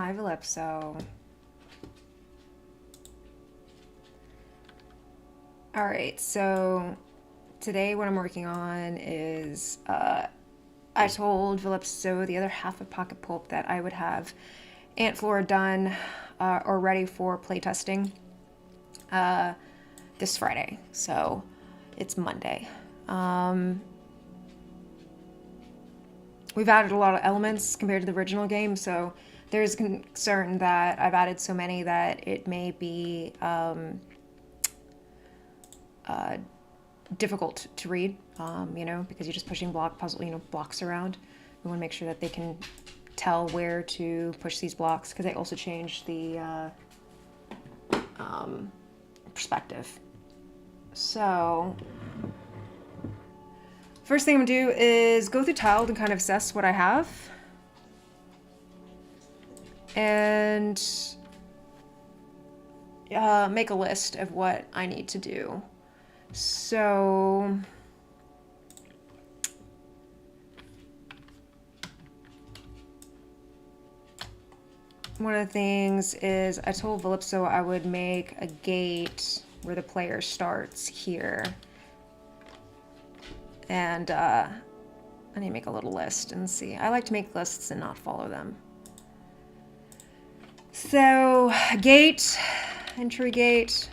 Hi, Valepso. All right, so today what I'm working on is I told Valepso, the other half of Pocket Pulp, that I would have Flora done or ready for playtesting this Friday. So it's Monday. We've added a lot of elements compared to the original game, so there's concern that I've added so many that it may be difficult to read, because you're just pushing blocks around. We want to make sure that they can tell where to push these blocks, because they also change the perspective. So first thing I'm gonna do is go through tiled and kind of assess what I have. And make a list of what I need to do. So one of the things is I told Valepso I would make a gate where the player starts here. And I need to make a little list and see. I like to make lists and not follow them. So, gate, entry gate.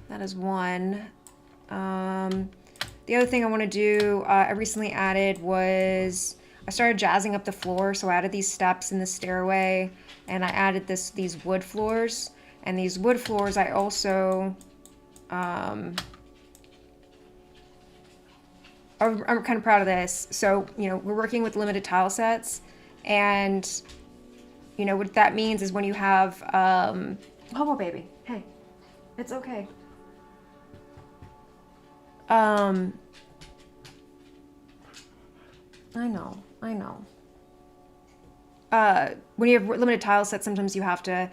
That is one. The other thing I want to do, I recently added was, I started jazzing up the floor, so I added these steps in the stairway, and I added these wood floors. And these wood floors I also, I'm kind of proud of this. So, we're working with limited tile sets, and, what that means is when you have, Hobo baby, hey, it's okay. I know. When you have limited tile sets, sometimes you have to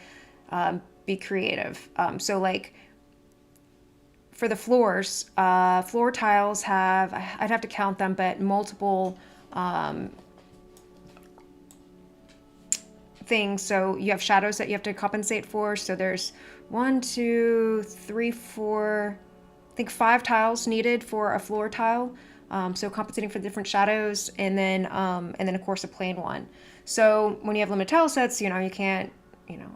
be creative. So like for the floors, floor tiles have, I'd have to count them, but multiple things. So you have shadows that you have to compensate for. So there's 1, 2, 3, 4, I think 5 tiles needed for a floor tile. So compensating for the different shadows, and then of course a plain one. So when you have limited tile sets, you can't,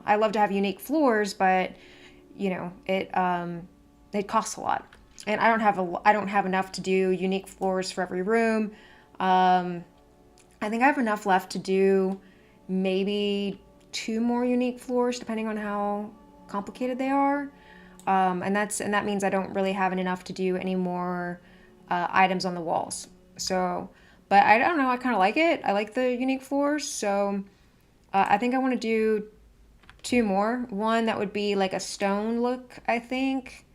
I love to have unique floors, but it costs a lot, and I don't have enough to do unique floors for every room. I think I have enough left to do maybe 2 more unique floors, depending on how complicated they are. And that means I don't really have enough to do any more items on the walls. So, but I don't know, I kind of like it. I like the unique floors. So I think I want to do 2 more. One that would be like a stone look, I think.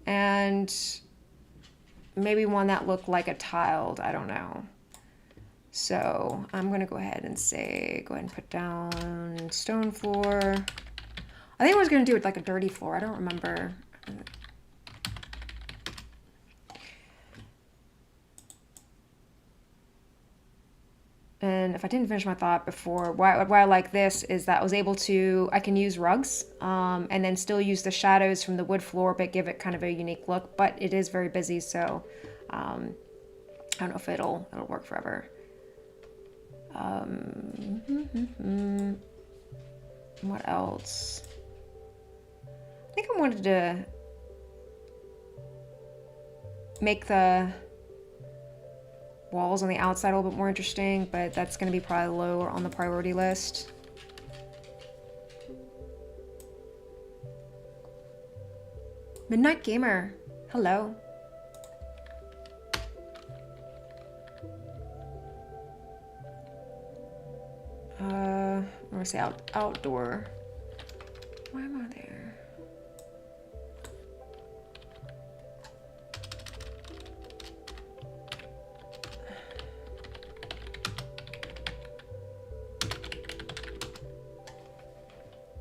And maybe one that looked like a tiled, I don't know. So I'm going to go ahead and put down stone floor. I think I was going to do it like a dirty floor. I don't remember. And if I didn't finish my thought before, why I like this is that I can use rugs and then still use the shadows from the wood floor, but give it kind of a unique look. But it is very busy, so I don't know if it'll work forever. What else? I think I wanted to make the walls on the outside a little bit more interesting, but that's going to be probably lower on the priority list. Midnight Gamer, hello. I'm going to say outdoor. Why am I there?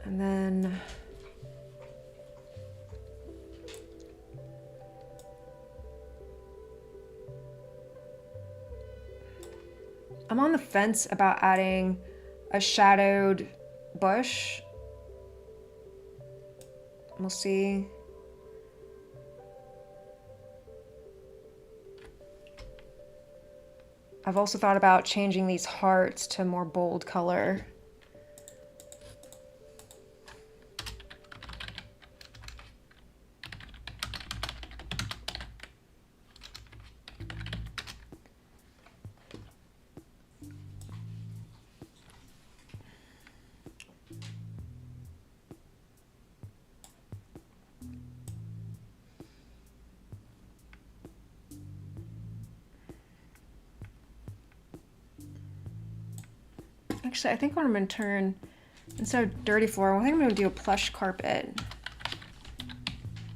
And then I'm on the fence about adding a shadowed bush. We'll see. I've also thought about changing these hearts to a more bold color. Actually, I think what I'm going to turn, instead of dirty floor, I think I'm going to do a plush carpet.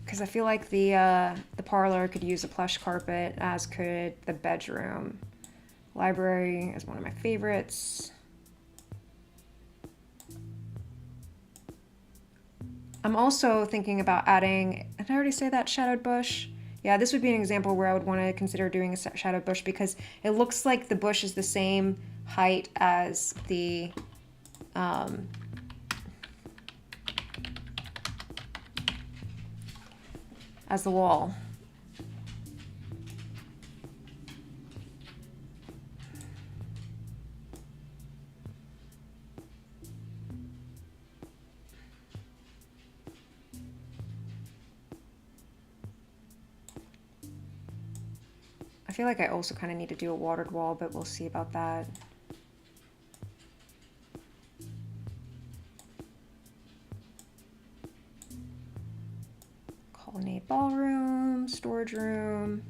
Because I feel like the parlor could use a plush carpet, as could the bedroom. Library is one of my favorites. I'm also thinking about adding, did I already say that, shadowed bush? Yeah, this would be an example where I would want to consider doing a shadowed bush because it looks like the bush is the same height as the wall. I feel like I also kind of need to do a watered wall, but we'll see about that. Colonnade ballroom, storage room.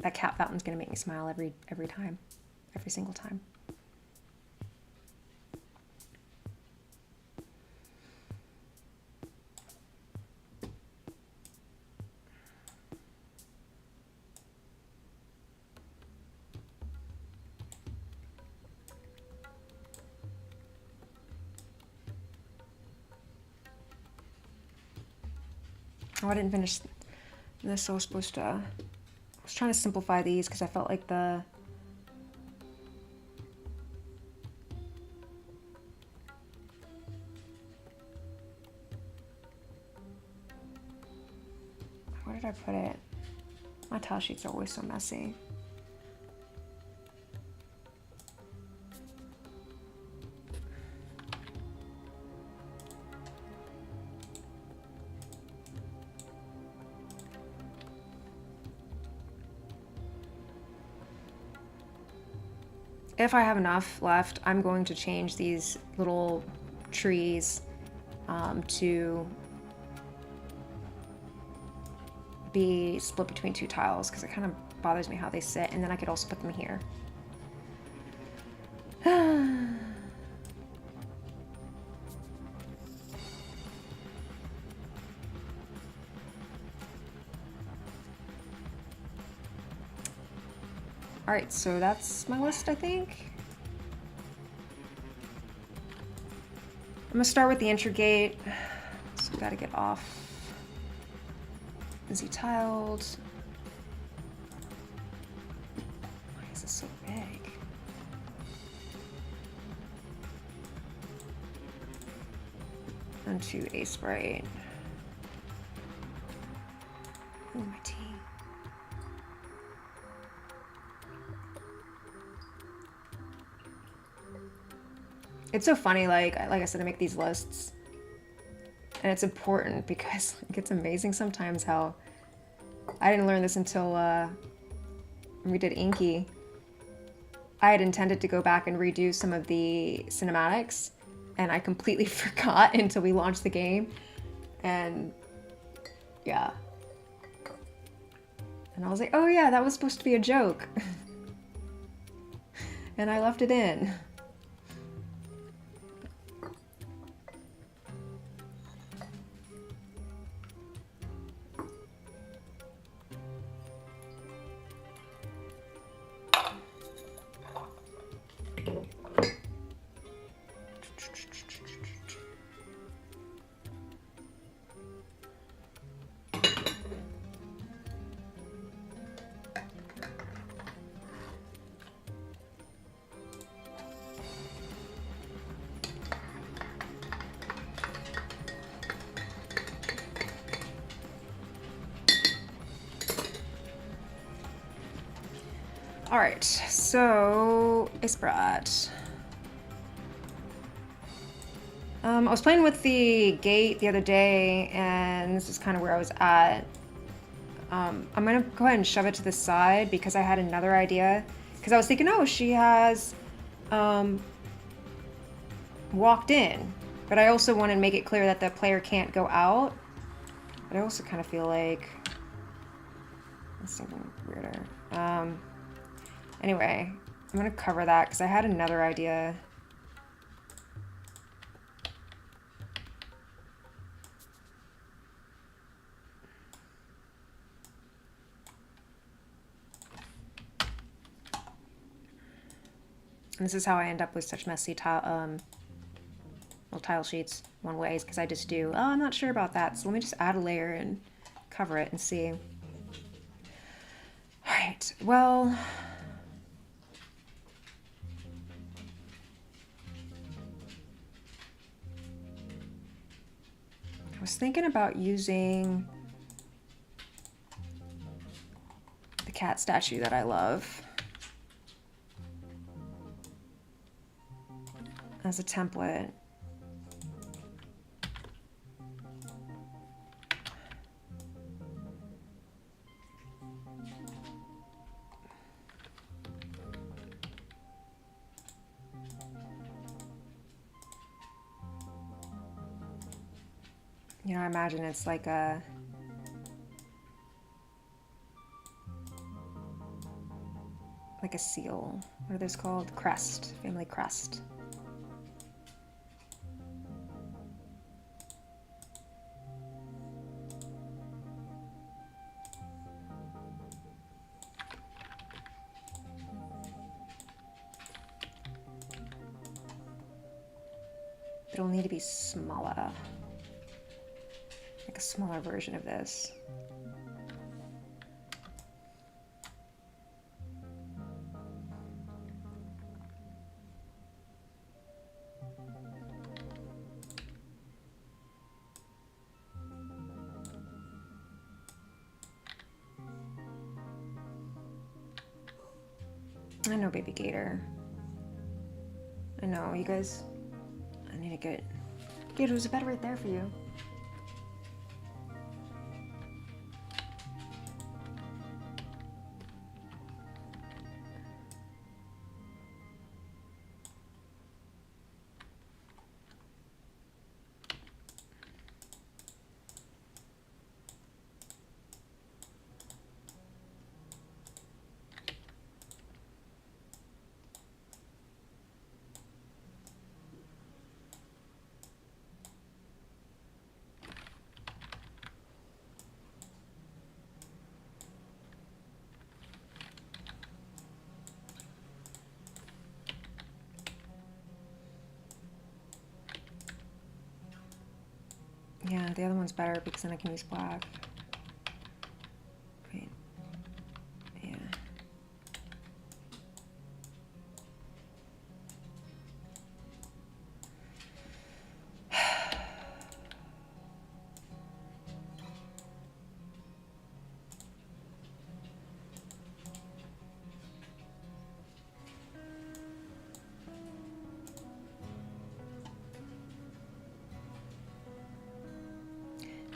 That cat fountain's gonna make me smile every time, every single time. Oh, I didn't finish this, so I was supposed to, I was trying to simplify these because I felt like the, where did I put it? My tile sheets are always so messy. If I have enough left, I'm going to change these little trees to be split between two tiles because it kind of bothers me how they sit, and then I could also put them here. All right, so that's my list, I think. I'm gonna start with the entry gate. So we gotta get off. Is he tiled? Why is this so big? Onto Aseprite. Oh, my tea. It's so funny, like I said, I make these lists, and it's important because like, it's amazing sometimes how I didn't learn this until we did Inky. I had intended to go back and redo some of the cinematics, and I completely forgot until we launched the game, and yeah. And I was like, oh yeah, that was supposed to be a joke. And I left it in. All right, so Aseprite. I was playing with the gate the other day, and this is kind of where I was at. I'm gonna go ahead and shove it to the side because I had another idea. Because I was thinking, oh, she has walked in, but I also want to make it clear that the player can't go out. But I also kind of feel like that's something weirder. Anyway, I'm gonna cover that because I had another idea. And this is how I end up with such messy tile sheets one way, is because I just do, oh, I'm not sure about that, so let me just add a layer and cover it and see. All right, well, I was thinking about using the cat statue that I love as a template. You know, I imagine it's like a seal. What are those called? Crest, family crest. It'll need to be smaller. Like a smaller version of this. I know, baby gator. I know, you guys. I need to get. Gator, there's a bed right there for you. Yeah, the other one's better because then I can use black. Wait. Yeah.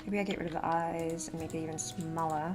Maybe I get rid of the eyes and make it even smaller.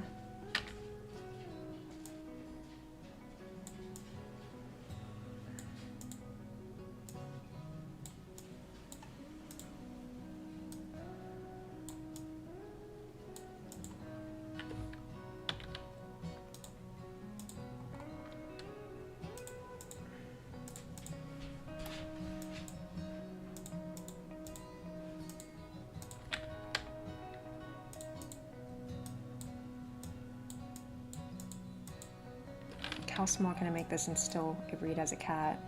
How small can I make this and still read as a cat?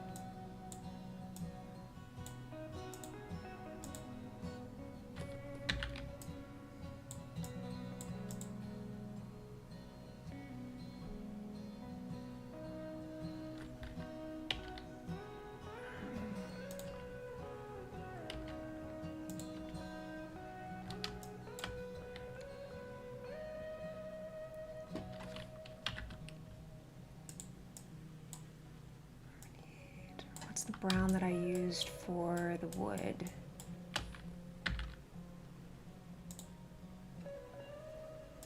What's the brown that I used for the wood?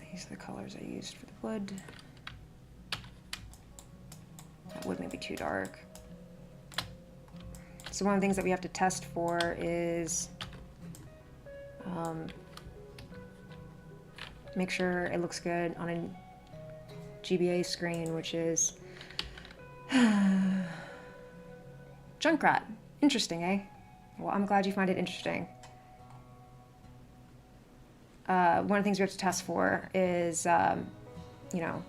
These are the colors I used for the wood. That wood may be too dark. So one of the things that we have to test for is make sure it looks good on a GBA screen, which is Junkrat. Interesting, eh? Well, I'm glad you find it interesting. One of the things we have to test for is, you know,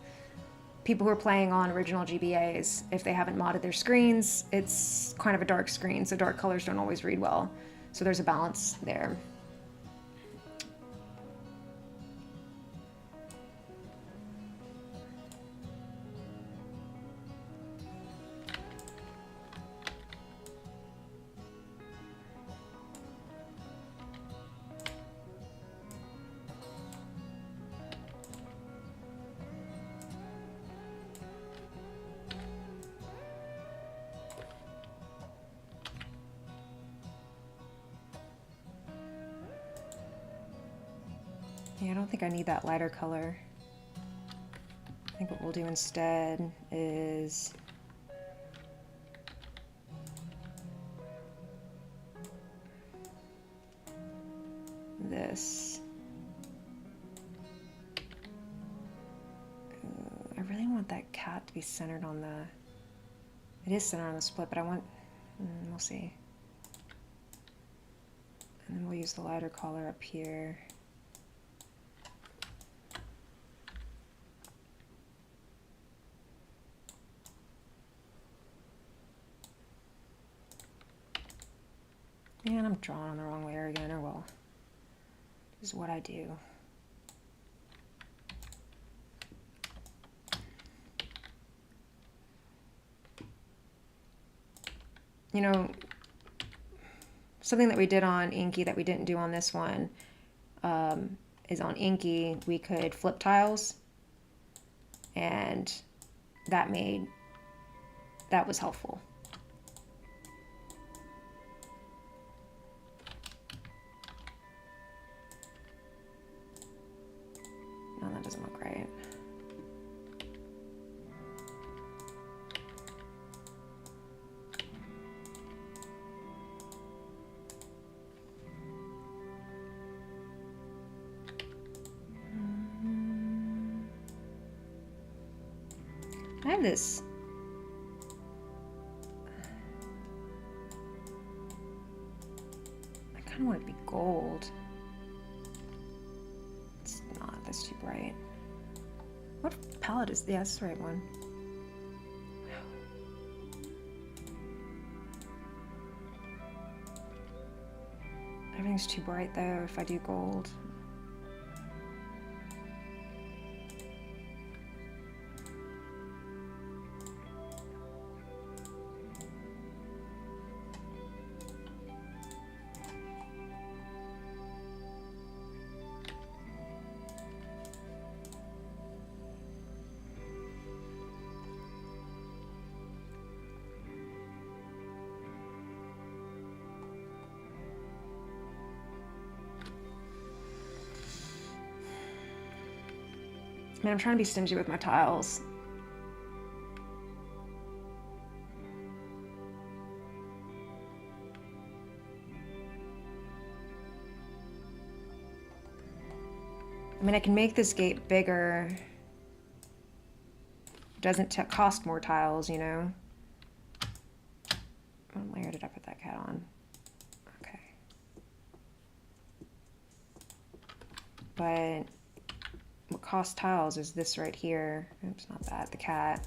people who are playing on original GBAs, if they haven't modded their screens, it's kind of a dark screen, so dark colors don't always read well. So there's a balance there. Yeah, I don't think I need that lighter color. I think what we'll do instead is this. I really want that cat to be centered on the... It is centered on the split, but I want... we'll see. And then we'll use the lighter color up here. And I'm drawing on the wrong layer again, or well, this is what I do. You know, something that we did on Inky that we didn't do on this one is on Inky we could flip tiles, and that was helpful. No, that doesn't look right. I have this. I kind of want it to be gold. It's not, that's too bright. What palette is, yeah, that's the right one. Everything's too bright though if I do gold. Man, I'm trying to be stingy with my tiles. I mean, I can make this gate bigger. It doesn't cost more tiles, you know? What layer did I put that cat on? Okay. But what costs tiles is this right here. Oops, not that, the cat.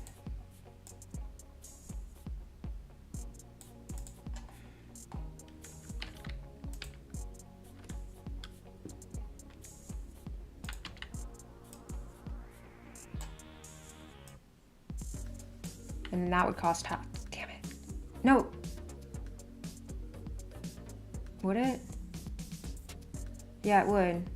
And that would cost half. Damn it. No. Would it? Yeah, it would.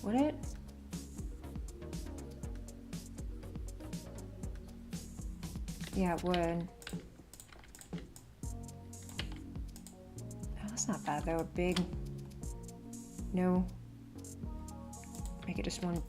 Would it? Yeah, it would. Oh, that's not bad though. A big. No. Make it just one.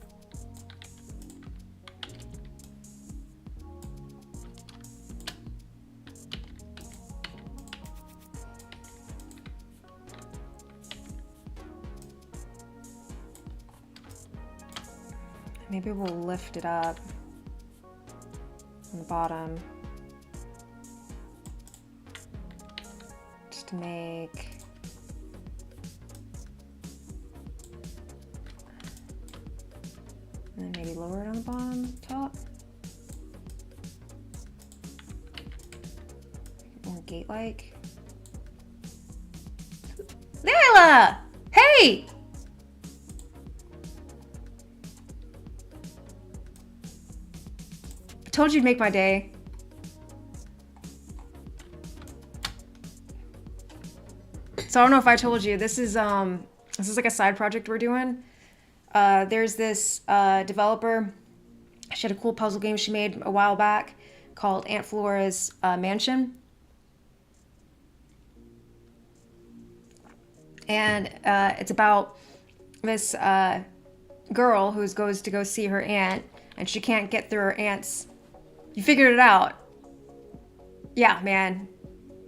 Maybe we'll lift it up on the bottom just to make and then maybe lower it on the bottom top. Make it more gate-like. Layla! Hey! I told you you'd make my day. So I don't know if I told you, this is like a side project we're doing. There's this developer. She had a cool puzzle game she made a while back called Aunt Flora's Mansion. And it's about this girl who goes to go see her aunt, and she can't get through her aunt's. You figured it out. Yeah, man.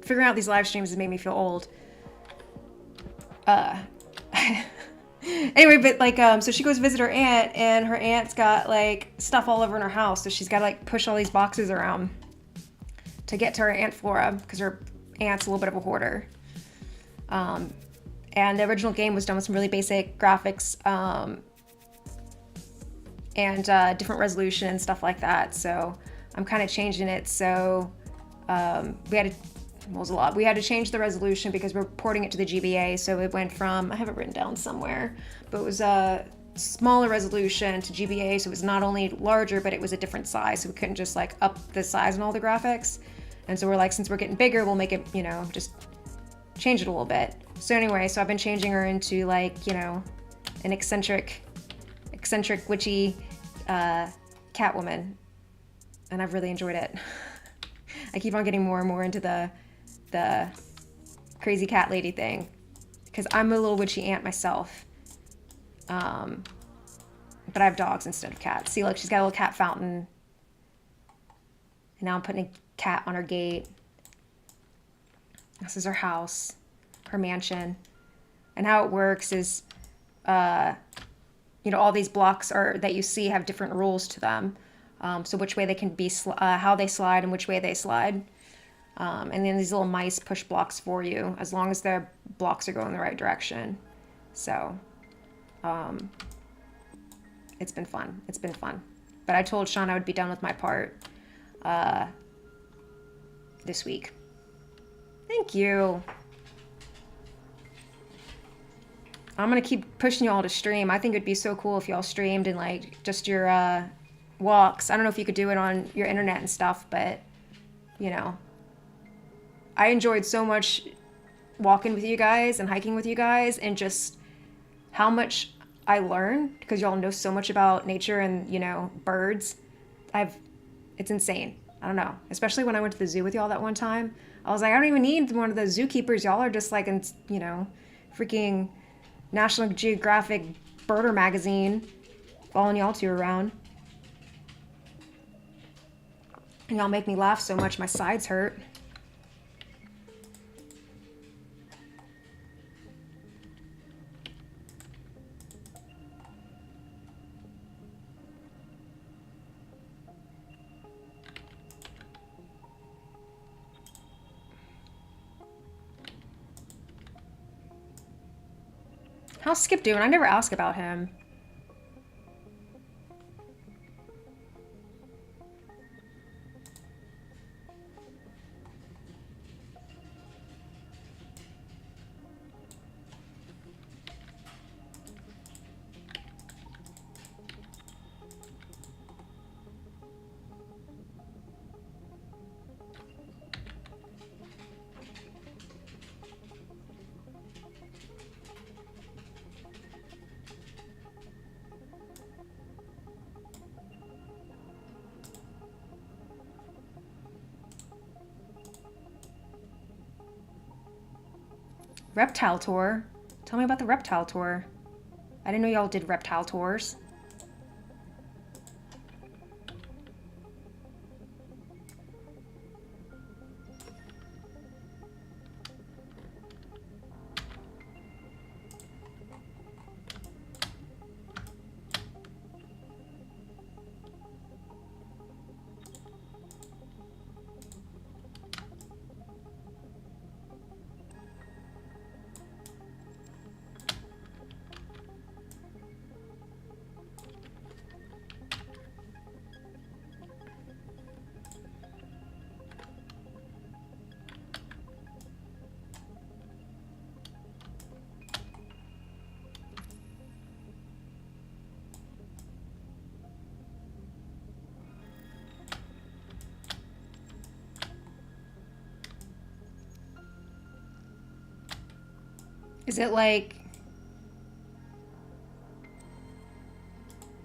Figuring out these live streams has made me feel old. Anyway, but like, so she goes visit her aunt, and her aunt's got like stuff all over in her house, so she's got to like push all these boxes around to get to her Aunt Flora, because her aunt's a little bit of a hoarder. And the original game was done with some really basic graphics and different resolution and stuff like that. So I'm kind of changing it. So we had to change the resolution because we're porting it to the GBA. So it went from, I have it written down somewhere, but it was a smaller resolution to GBA. So it was not only larger, but it was a different size. So we couldn't just like up the size and all the graphics. And so we're like, since we're getting bigger, we'll make it, you know, just change it a little bit. So anyway, so I've been changing her into like, you know, an eccentric witchy Catwoman, and I've really enjoyed it. I keep on getting more and more into the crazy cat lady thing, because I'm a little witchy aunt myself. But I have dogs instead of cats. See, look, she's got a little cat fountain, and now I'm putting a cat on her gate. This is her house, her mansion. And how it works is, you know, all these blocks that you see have different rules to them. So which way they can be, how they slide and which way they slide. And then these little mice push blocks for you as long as their blocks are going the right direction. So it's been fun. It's been fun. But I told Sean I would be done with my part this week. Thank you. I'm gonna keep pushing y'all to stream. I think it'd be so cool if y'all streamed and like just your walks. I don't know if you could do it on your internet and stuff, but you know, I enjoyed so much walking with you guys and hiking with you guys, and just how much I learned because y'all know so much about nature and, you know, birds. It's insane. I don't know. Especially when I went to the zoo with y'all that one time. I was like, I don't even need one of those zookeepers. Y'all are just like, you know, freaking National Geographic Birder magazine following y'all two around. And y'all make me laugh so much my sides hurt. How's Skip doing? I never ask about him. Reptile tour? Tell me about the reptile tour. I didn't know y'all did reptile tours. Is it like,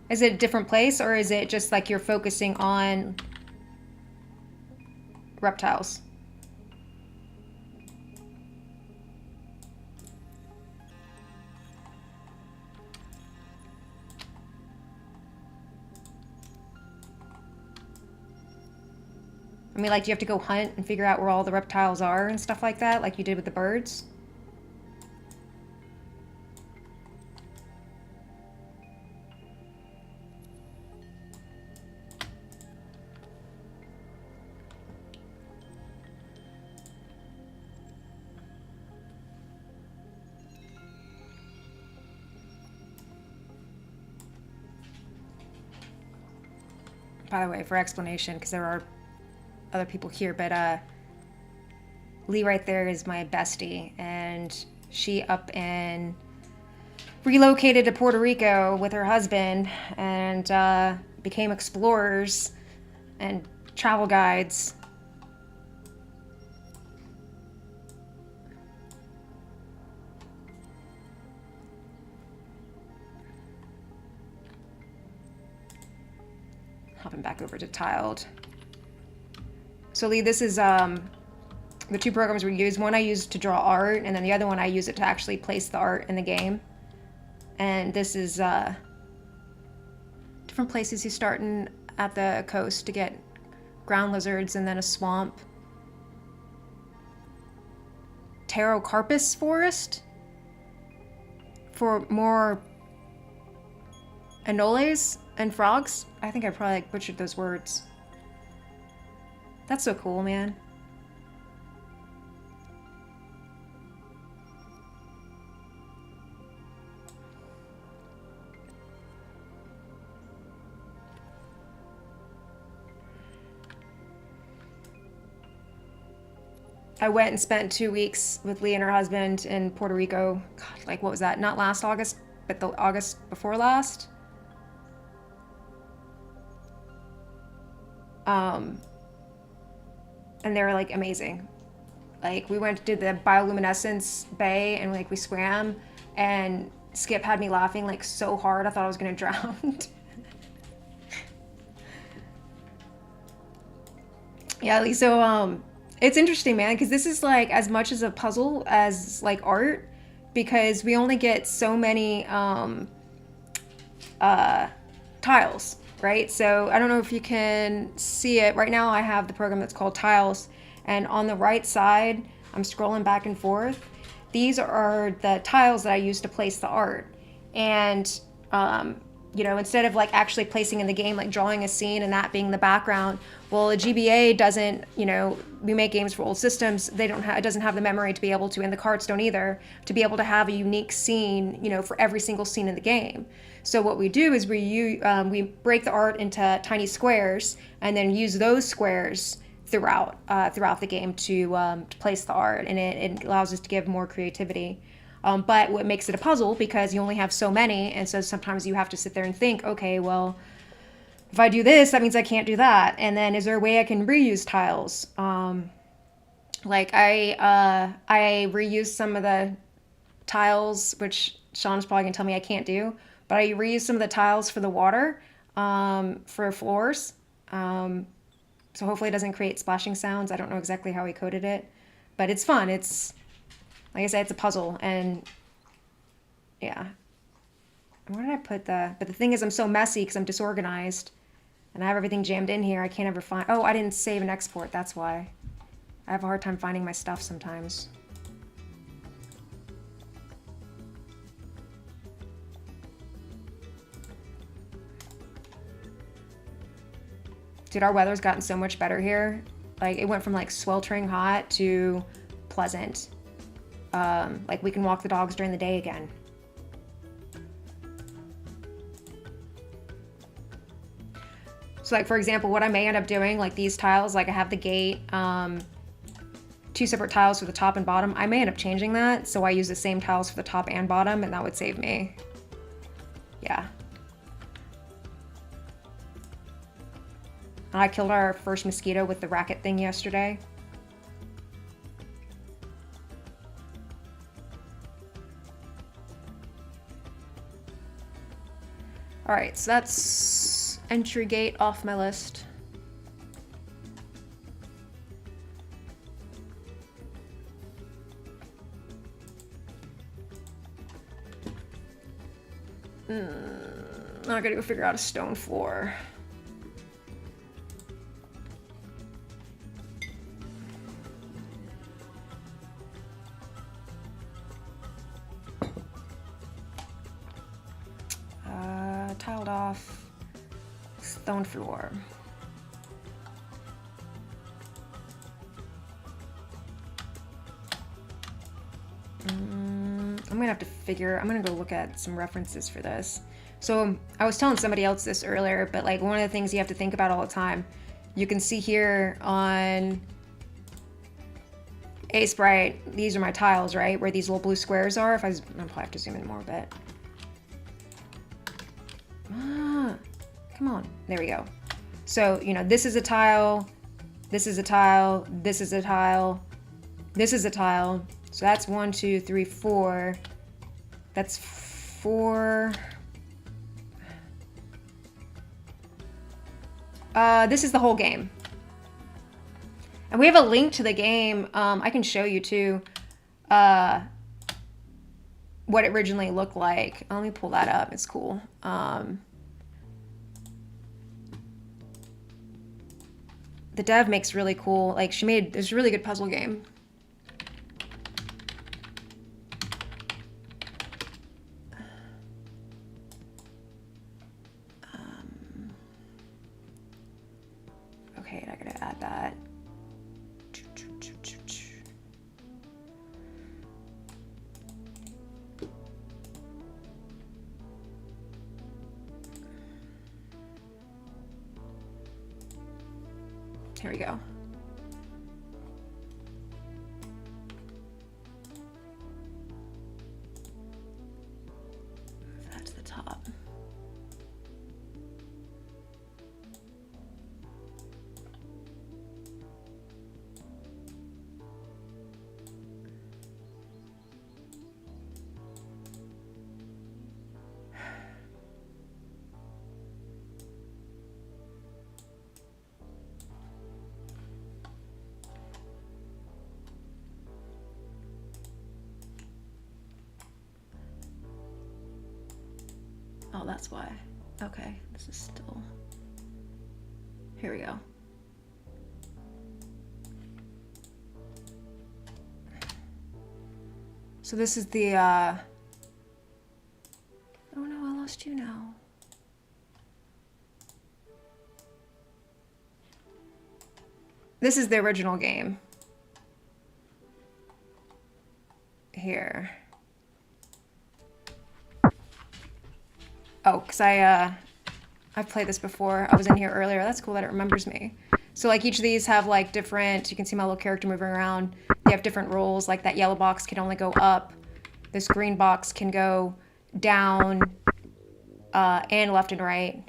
is it a different place, or is it just like you're focusing on reptiles? I mean, like, do you have to go hunt and figure out where all the reptiles are and stuff like that, like you did with the birds? By the way, for explanation, because there are other people here, but Lee right there is my bestie, and she up and relocated to Puerto Rico with her husband and became explorers and travel guides. Hopping back over to tiled. So Lee, this is the two programs we use. One I use to draw art, and then the other one I use it to actually place the art in the game. And this is different places you start in at the coast to get ground lizards, and then a swamp. Pterocarpus forest for more anoles and frogs. I think I probably like butchered those words. That's so cool, man. I went and spent 2 weeks with Lee and her husband in Puerto Rico. God, like, what was that? Not last August, but the August before last. And they were like amazing. Like, we went to the bioluminescence bay and like we swam, and Skip had me laughing like so hard I thought I was gonna drown. Yeah, Lee, so it's interesting, man, because this is like as much as a puzzle as like art, because we only get so many tiles, right? So I don't know if you can see it. Right now I have the program that's called Tiles, and on the right side, I'm scrolling back and forth. These are the tiles that I use to place the art. And, you know, instead of like actually placing in the game, like drawing a scene and that being the background, well, a GBA doesn't, you know, we make games for old systems. They don't have, it doesn't have the memory to be able to, and the cards don't either, to be able to have a unique scene, you know, for every single scene in the game. So what we do is we break the art into tiny squares and then use those squares throughout the game to place the art, and it allows us to give more creativity. But what makes it a puzzle, because you only have so many, and so sometimes you have to sit there and think, okay, well, if I do this, that means I can't do that. And then is there a way I can reuse tiles? Like I reuse some of the tiles, which Sean's probably gonna tell me I can't do, but I reuse some of the tiles for the water, for floors. So hopefully it doesn't create splashing sounds. I don't know exactly how he coded it, but it's fun. It's Like I said, it's a puzzle, and yeah. Where did I put but the thing is, I'm so messy because I'm disorganized. And I have everything jammed in here. I can't ever find... Oh, I didn't save and export. That's why. I have a hard time finding my stuff sometimes. Dude, our weather's gotten so much better here. Like, it went from, like, sweltering hot to pleasant. Like, we can walk the dogs during the day again. So, like, for example, what I may end up doing, like these tiles, like I have the gate, 2 separate tiles for the top and bottom. I may end up changing that, so I use the same tiles for the top and bottom, and that would save me. Yeah. I killed our first mosquito with the racket thing yesterday. All right, so that's entry gate off my list. I gotta go figure out a stone floor. Tiled off stone floor. I'm gonna have to I'm gonna go look at some references for this. So I was telling somebody else this earlier, but like one of the things you have to think about all the time, you can see here on Aseprite, these are my tiles, right? Where these little blue squares are. I'll probably have to zoom in more a bit. Come on, there we go. So, you know, this is a tile, this is a tile, this is a tile, this is a tile. So that's 1, 2, 3, 4. That's 4. This is the whole game. And we have a link to the game. I can show you too what it originally looked like. Let me pull that up. It's cool. The dev makes really cool, like she made this really good puzzle game. Okay, I gotta add that. Here we go. That's the top. Oh, that's why. Okay, this is still... Here we go. So this is the, Oh no, I lost you now. This is the original game. Here. Oh, because I've played this before. I was in here earlier. That's cool that it remembers me. So like each of these have like different, you can see my little character moving around. They have different rules. Like that yellow box can only go up. This green box can go down and left and right.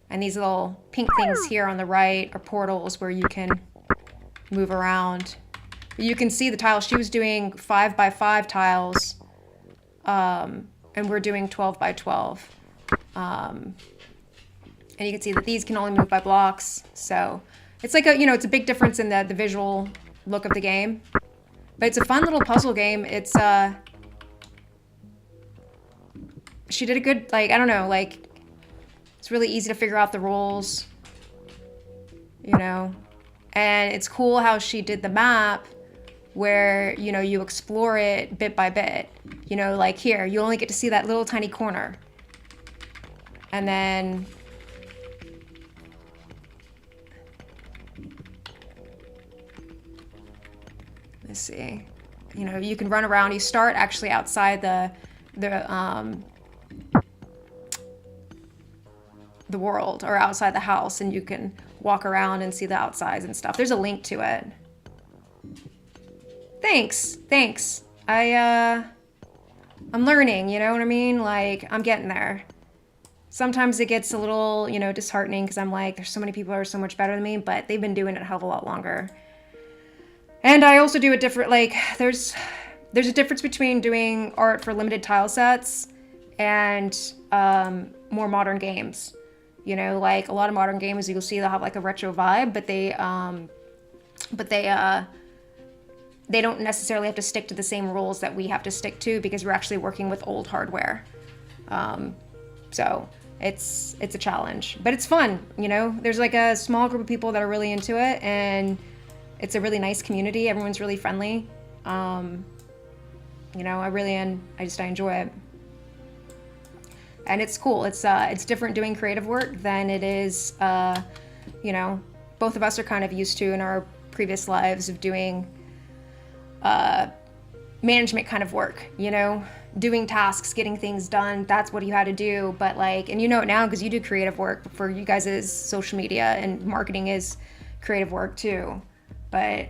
And these little pink things here on the right are portals where you can move around. You can see the tiles. She was doing 5 by 5 tiles, and we're doing 12 by 12. And you can see that these can only move by blocks. So it's like a, you know, it's a big difference in the visual look of the game. But it's a fun little puzzle game. It's, she did a good, like, I don't know, like, it's really easy to figure out the rules, you know? And it's cool how she did the map where, you know, you explore it bit by bit. You know, like here, you only get to see that little tiny corner. And then let's see. You know, you can run around. You start actually outside the world, or outside the house, and you can walk around and see the outsides and stuff. There's a link to it. Thanks. I'm learning, you know what I mean? Like, I'm getting there. Sometimes it gets a little, you know, disheartening because I'm like, there's so many people who are so much better than me, but they've been doing it a hell of a lot longer. And I also do a different, like, there's a difference between doing art for limited tile sets and more modern games. You know, like a lot of modern games, you'll see they'll have like a retro vibe, but they don't necessarily have to stick to the same rules that we have to stick to because we're actually working with old hardware. So it's a challenge, but it's fun. You know, there's like a small group of people that are really into it, and it's a really nice community. Everyone's really friendly. You know, I enjoy it. And it's cool. It's different doing creative work than it is, you know, both of us are kind of used to in our previous lives of doing management kind of work, you know, doing tasks, getting things done. That's what you had to do. But like, and you know it now because you do creative work. For you guys is social media, and marketing is creative work too. But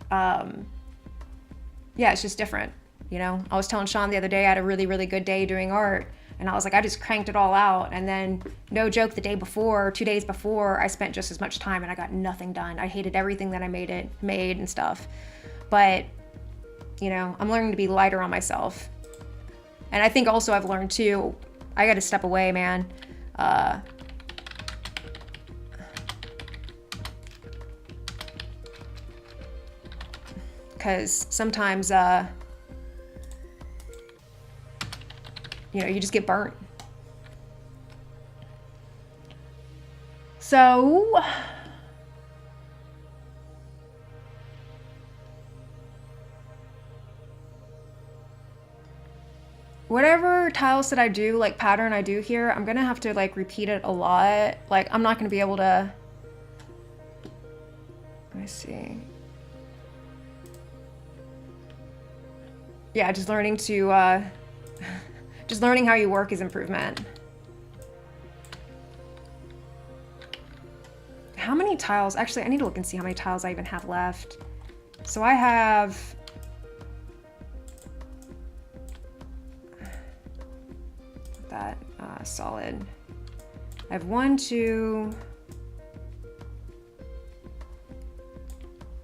yeah, it's just different. You know, I was telling Sean the other day I had a really, really good day doing art. And I was like, I just cranked it all out. And then, no joke, the day before, 2 days before, I spent just as much time and I got nothing done. I hated everything that I made and stuff. But, you know, I'm learning to be lighter on myself. And I think also I've learned too, I got to step away, man. Because sometimes, you know, you just get burnt. So, whatever tile set I do, like pattern I do here, I'm gonna have to like repeat it a lot. Like, I'm not gonna be able to, let me see. Yeah, just learning to, just learning how you work is improvement. How many tiles? Actually, I need to look and see how many tiles I even have left. So I have... that solid. I have 1, 2...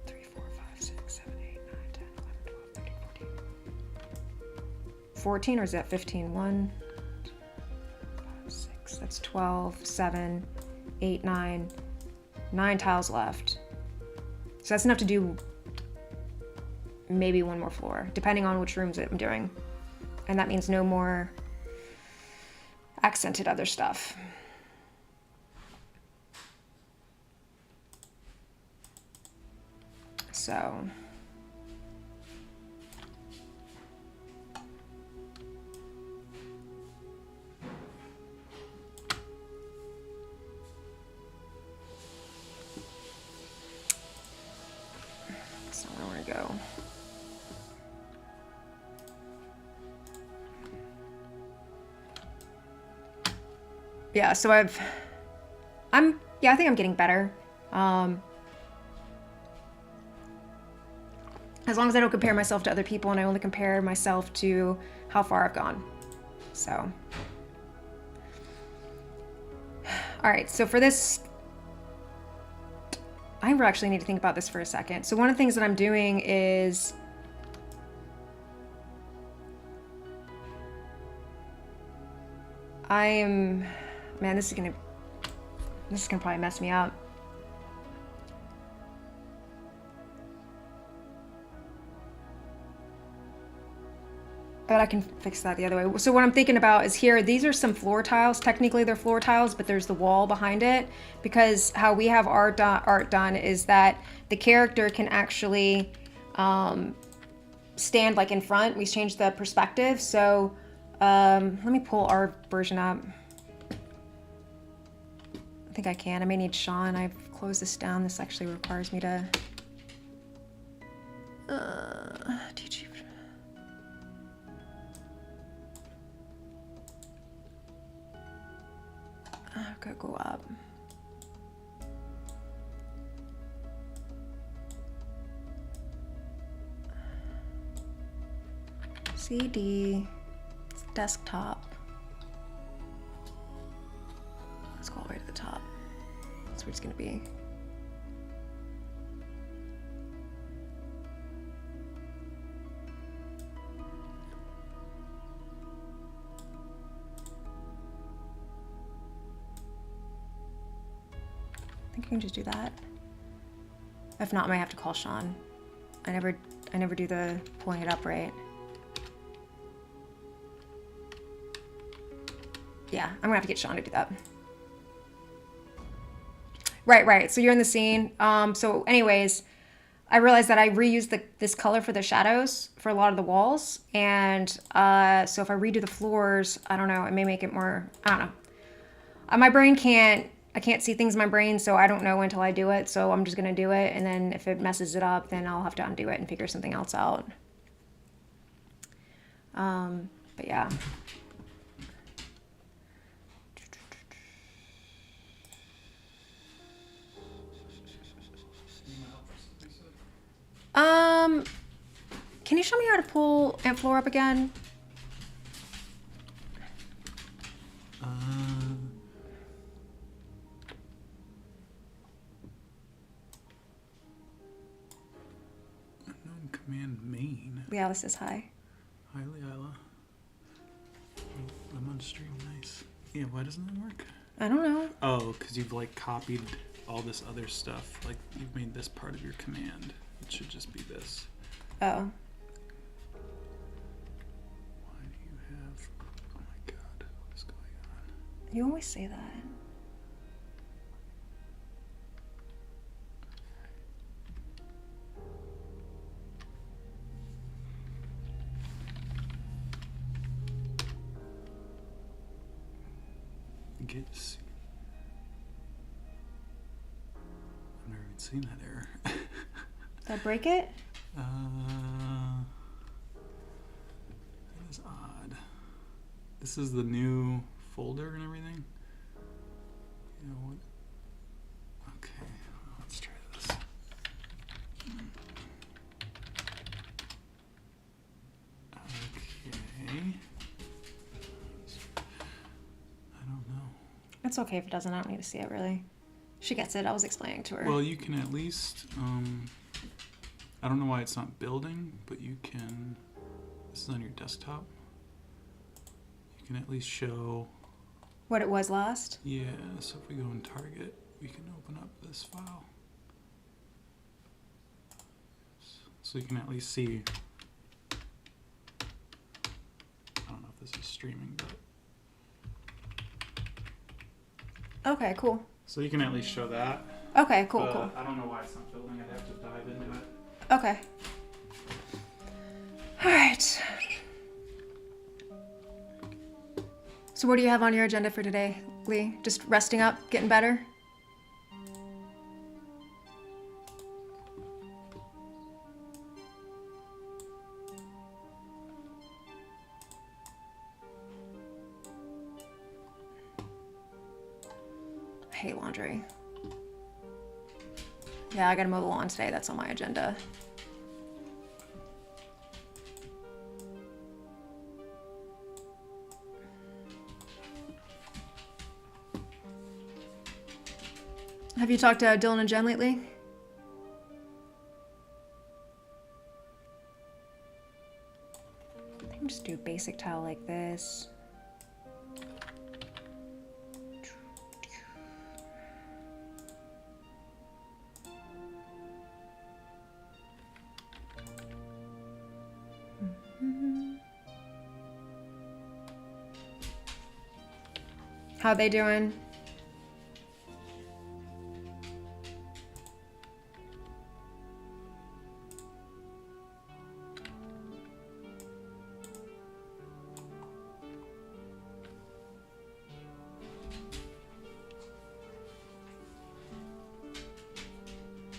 3, 4, 5, 6, 7, 8, 9, 10, 11, 12, 13, 14. 14, or is that 15? 1, 2, 5, 6, that's 12, 7, 8, 9 tiles left. So that's enough to do maybe 1 more floor, depending on which rooms I'm doing. And that means no more accented other stuff. So... go. Yeah, so I think I'm getting better. As long as I don't compare myself to other people and I only compare myself to how far I've gone. So. All right, so for this, I actually need to think about this for a second. So one of the things that I'm doing is man, this is gonna probably mess me up. But I can fix that the other way. So what I'm thinking about is here, these are some floor tiles. Technically they're floor tiles, but there's the wall behind it. Because how we have art done is that the character can actually stand like in front. We changed the perspective. So let me pull our version up. I think I can. I may need Sean. I've closed this down. This actually requires me to teach you. I've got to go up. CD, it's desktop. Let's go all the way to the top. That's where it's going to be. I think I can just do that. If not, I might have to call Sean. I never do the pulling it up right. Yeah, I'm gonna have to get Sean to do that. Right. So you're in the scene. So anyways, I realized that I reused this color for the shadows for a lot of the walls. And so if I redo the floors, I don't know, it may make it more, I don't know. My brain I can't see things in my brain, so I don't know until I do it. So I'm just gonna do it. And then if it messes it up, then I'll have to undo it and figure something else out. But yeah. Can you show me how to pull Aunt Flora up again? Unknown command main. Yeah, this is hi. Hi, Leila. I'm on stream, nice. Yeah, why doesn't that work? I don't know. Oh, because you've like copied all this other stuff. Like you've made this part of your command. It should just be this. Oh. Why do you have... Oh my god, what is going on? You always say that. Get... I've never even seen that error. Did I break it? That is odd. This is the new folder and everything? You know what? Okay, well, let's try this. Okay. I don't know. It's okay if it doesn't. I don't need to see it, really. She gets it. I was explaining to her. Well, you can at least, I don't know why it's not building, but you can, this is on your desktop. You can at least show what it was last? Yeah, so if we go in Target, we can open up this file. So you can at least see, I don't know if this is streaming, but. Okay, cool. So you can at least show that. Okay, cool. I don't know why it's not building, I'd have to dive into it. Okay. All right. So what do you have on your agenda for today, Lee? Just resting up, getting better? I hate laundry. Yeah, I gotta mow the lawn today. That's on my agenda. Have you talked to Dylan and Jen lately? I can just do a basic tile like this. How they doing?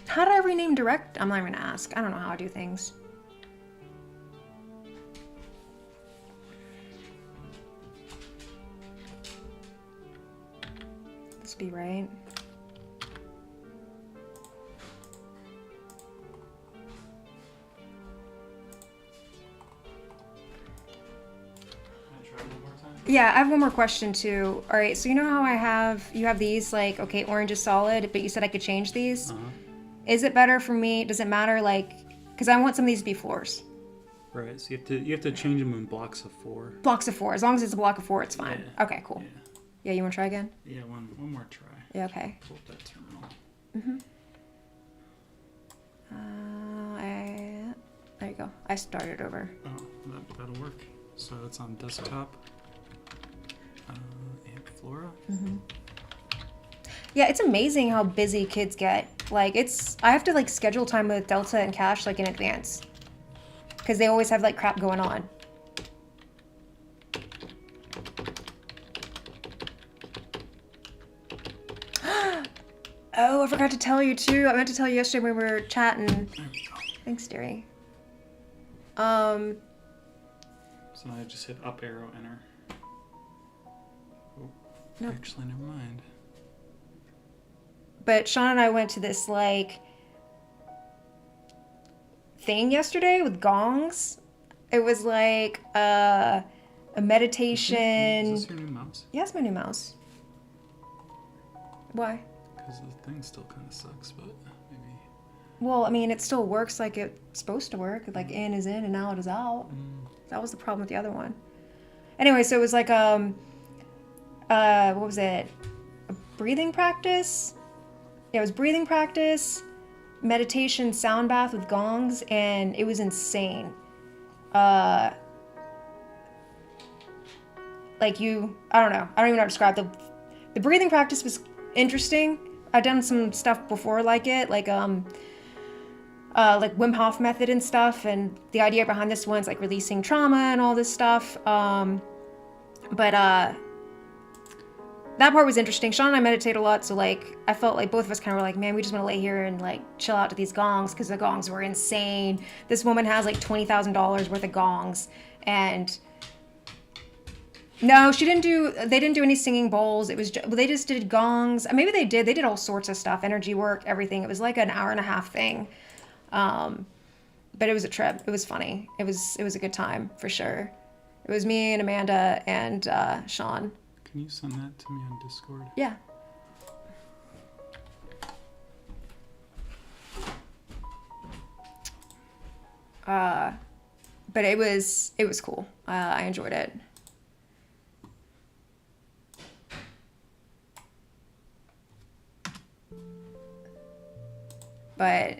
How did I rename direct? I'm not even gonna ask. I don't know how I do things. This be right. Yeah, I have one more question too. All right, so you know how you have these like, okay, orange is solid, but you said I could change these? Is it better for me? Does it matter, like, because I want some of these to be floors. Right, so you have to change them in blocks of 4. Blocks of 4. As long as it's a block of 4, it's fine. Yeah. Okay, cool. Yeah. Yeah, you want to try again? Yeah, one more try. Yeah, okay. Pull up that terminal. There you go. I started over. Oh, that'll work. So it's on desktop. And Flora. Yeah, it's amazing how busy kids get. Like, I have to like schedule time with Delta and Cash like in advance, because they always have like crap going on. Oh, I forgot to tell you too. I meant to tell you yesterday when we were chatting. There we go. Thanks, dearie. So now I just hit up arrow, enter. Oh, Nope. Actually, never mind. But Sean and I went to this like thing yesterday with gongs. It was like a meditation. Is this your new mouse? Yeah, it's my new mouse. Why? Because the thing still kind of sucks, but maybe. Well, I mean, it still works like it's supposed to work. Like in is in and out is out. That was the problem with the other one. Anyway, so it was like what was it? A breathing practice? Yeah, it was breathing practice, meditation, sound bath with gongs, and it was insane. Like I don't know. I don't even know how to describe the breathing practice was interesting. I've done some stuff before like it, like Wim Hof method and stuff, and the idea behind this one's like releasing trauma and all this stuff. But that part was interesting. Sean and I meditate a lot, so like I felt like both of us kind of were like, man, we just want to lay here and like chill out to these gongs, because the gongs were insane. This woman has like $20,000 worth of gongs, and no, they didn't do any singing bowls. It was they just did gongs. Maybe they did all sorts of stuff, energy work, everything. It was like an hour and a half thing. But it was a trip. It was funny. It was a good time for sure. It was me and Amanda and Sean. Can you send that to me on Discord? Yeah. But it was cool. I enjoyed it. But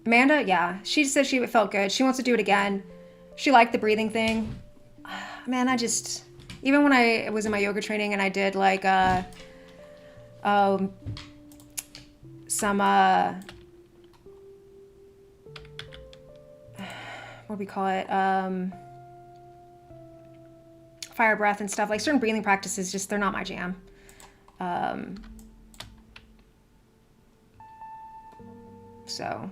Amanda, yeah, she said she felt good. She wants to do it again. She liked the breathing thing. Man, even when I was in my yoga training and I did like some what do we call it? Fire breath and stuff. Like certain breathing practices, just they're not my jam. So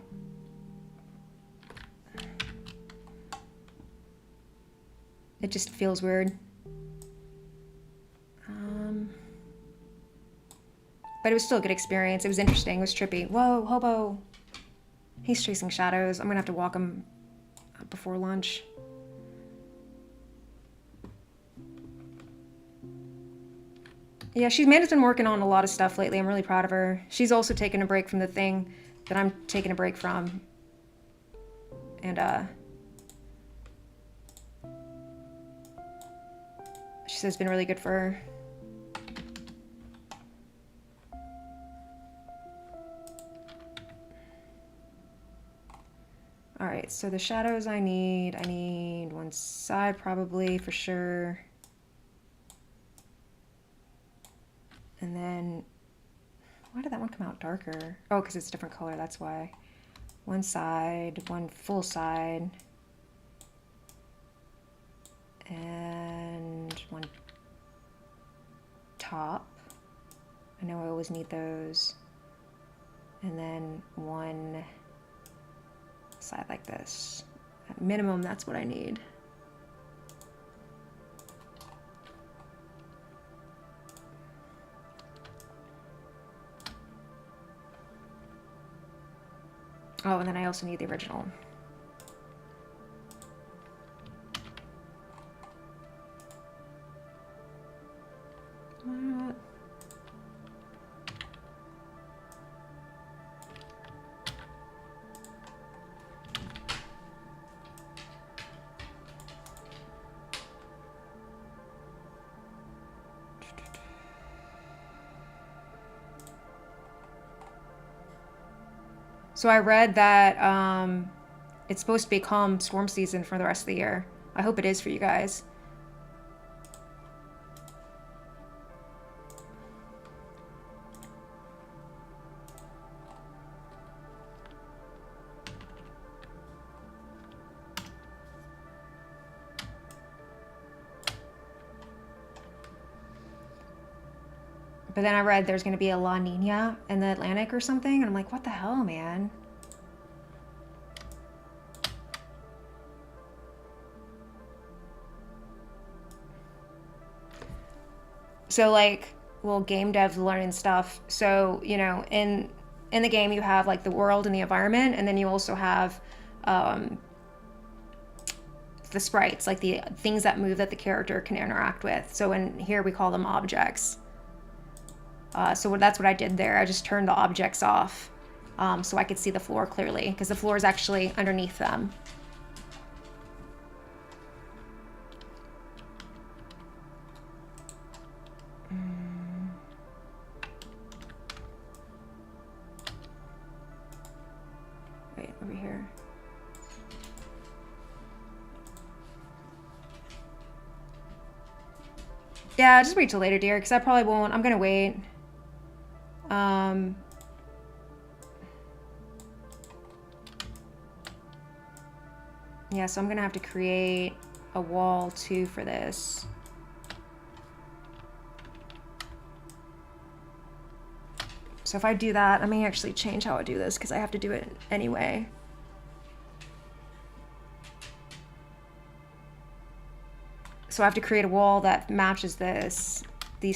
it just feels weird. But it was still a good experience. It was interesting. It was trippy. Whoa, hobo. He's chasing shadows. I'm gonna have to walk him before lunch. Yeah, Amanda's been working on a lot of stuff lately. I'm really proud of her. She's also taken a break from the thing that I'm taking a break from. And she says it's been really good for her. All right, so the shadows I need one side probably for sure. And then, why did that one come out darker? Oh, because it's a different color, that's why. One side, one full side. And one top. I know I always need those. And then one side like this. At minimum, that's what I need. Oh, and then I also need the original. So I read that it's supposed to be calm storm season for the rest of the year. I hope it is for you guys. But then I read there's going to be a La Nina in the Atlantic or something, and I'm like, what the hell, man? So like, well, game devs learning stuff. So, you know, in the game you have like the world and the environment, and then you also have the sprites, like the things that move that the character can interact with. So in here we call them objects. So that's what I did there. I just turned the objects off so I could see the floor clearly, because the floor is actually underneath them. Wait, over here. Yeah, just wait till later, dear, because I probably won't. I'm gonna wait. Yeah, so I'm gonna have to create a wall too for this. So if I do that, I may actually change how I do this because I have to do it anyway. So I have to create a wall that matches these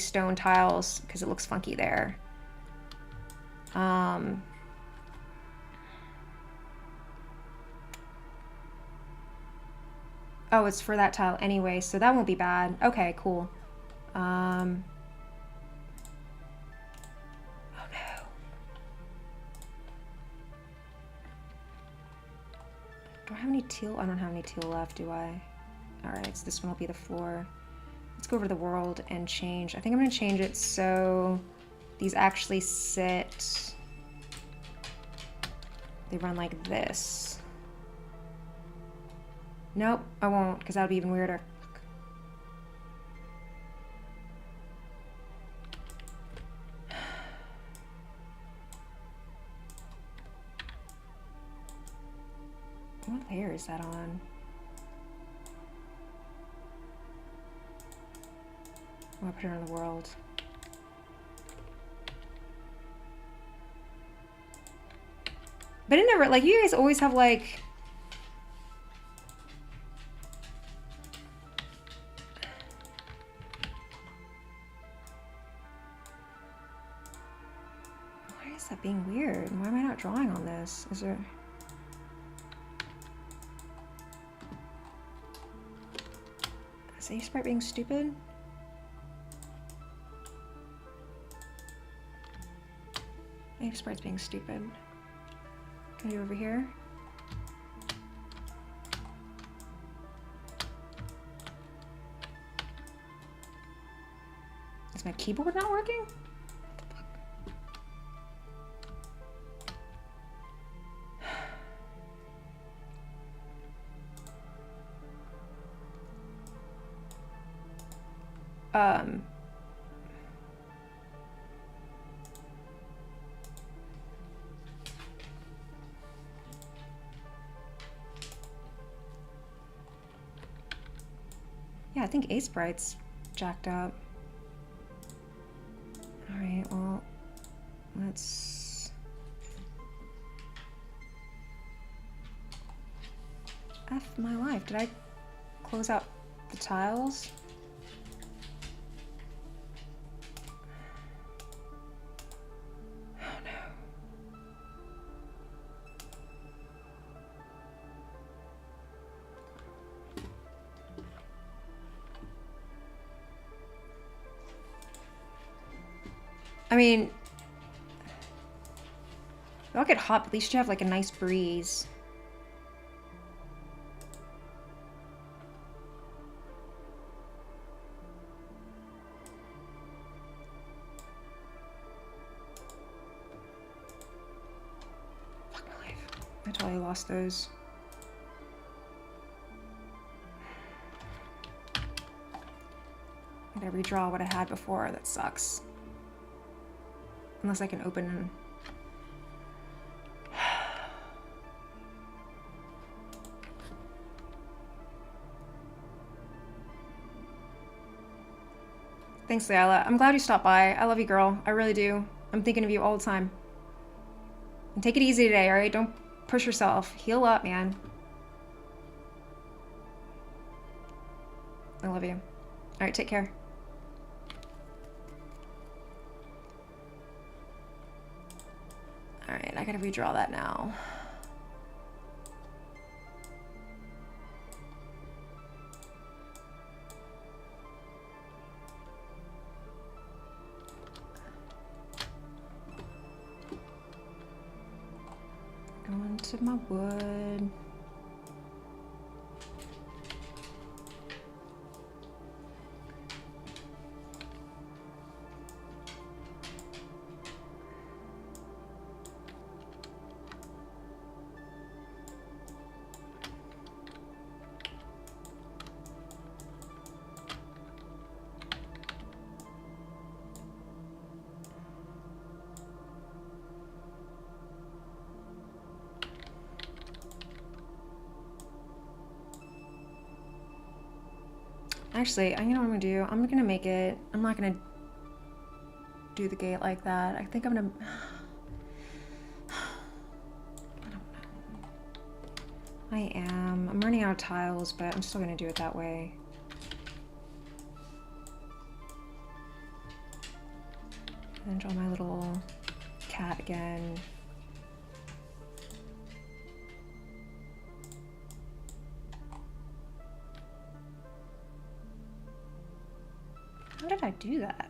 stone tiles because it looks funky there. Oh, it's for that tile anyway, so that won't be bad. Okay, cool. Oh no. Do I have any teal? I don't have any teal left, do I? Alright, so this one will be the floor. Let's go over to the world and change. I think I'm going to change it so these actually sit... They run like this. Nope, I won't, because that would be even weirder. What layer is that on? I'm gonna put it on the world. But it never, like, you guys always have, like... Why is that being weird? Why am I not drawing on this? Is there... Is Aseprite being stupid? Aseprite's being stupid. Can I do over here? Is my keyboard not working? think Aseprite's jacked up. Alright, well, let's... F my life. Did I close out the tiles? Oh no. I mean, it'll get hot, but at least you have like a nice breeze. Fuck my life. I totally lost those. I gotta redraw what I had before. That sucks. Unless I can open... Thanks, Leila. I'm glad you stopped by. I love you, girl. I really do. I'm thinking of you all the time. And take it easy today, alright? Don't push yourself. Heal up, man. I love you. Alright, take care. Alright, I gotta redraw that now. Going to my wood. Actually, you know what I'm gonna do? I'm gonna make it... I'm not gonna do the gate like that. I think I'm gonna... I don't know. I am. I'm running out of tiles, but I'm still gonna do it that way. And then draw my little cat again. How did I do that?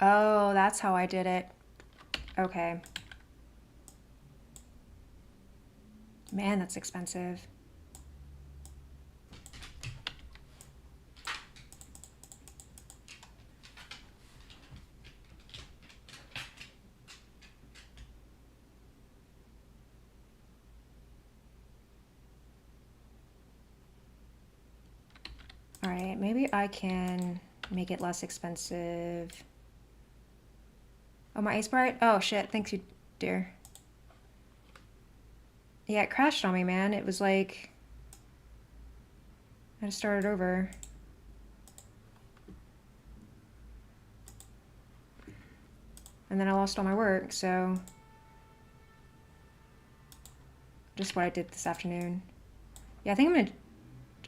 Oh, that's how I did it. Okay. Man, that's expensive. All right, maybe I can make it less expensive. Oh, my Aseprite? Oh, shit. Thanks, you dear. Yeah, it crashed on me, man. It was like... I had to start it over. And then I lost all my work, so... Just what I did this afternoon. Yeah, I think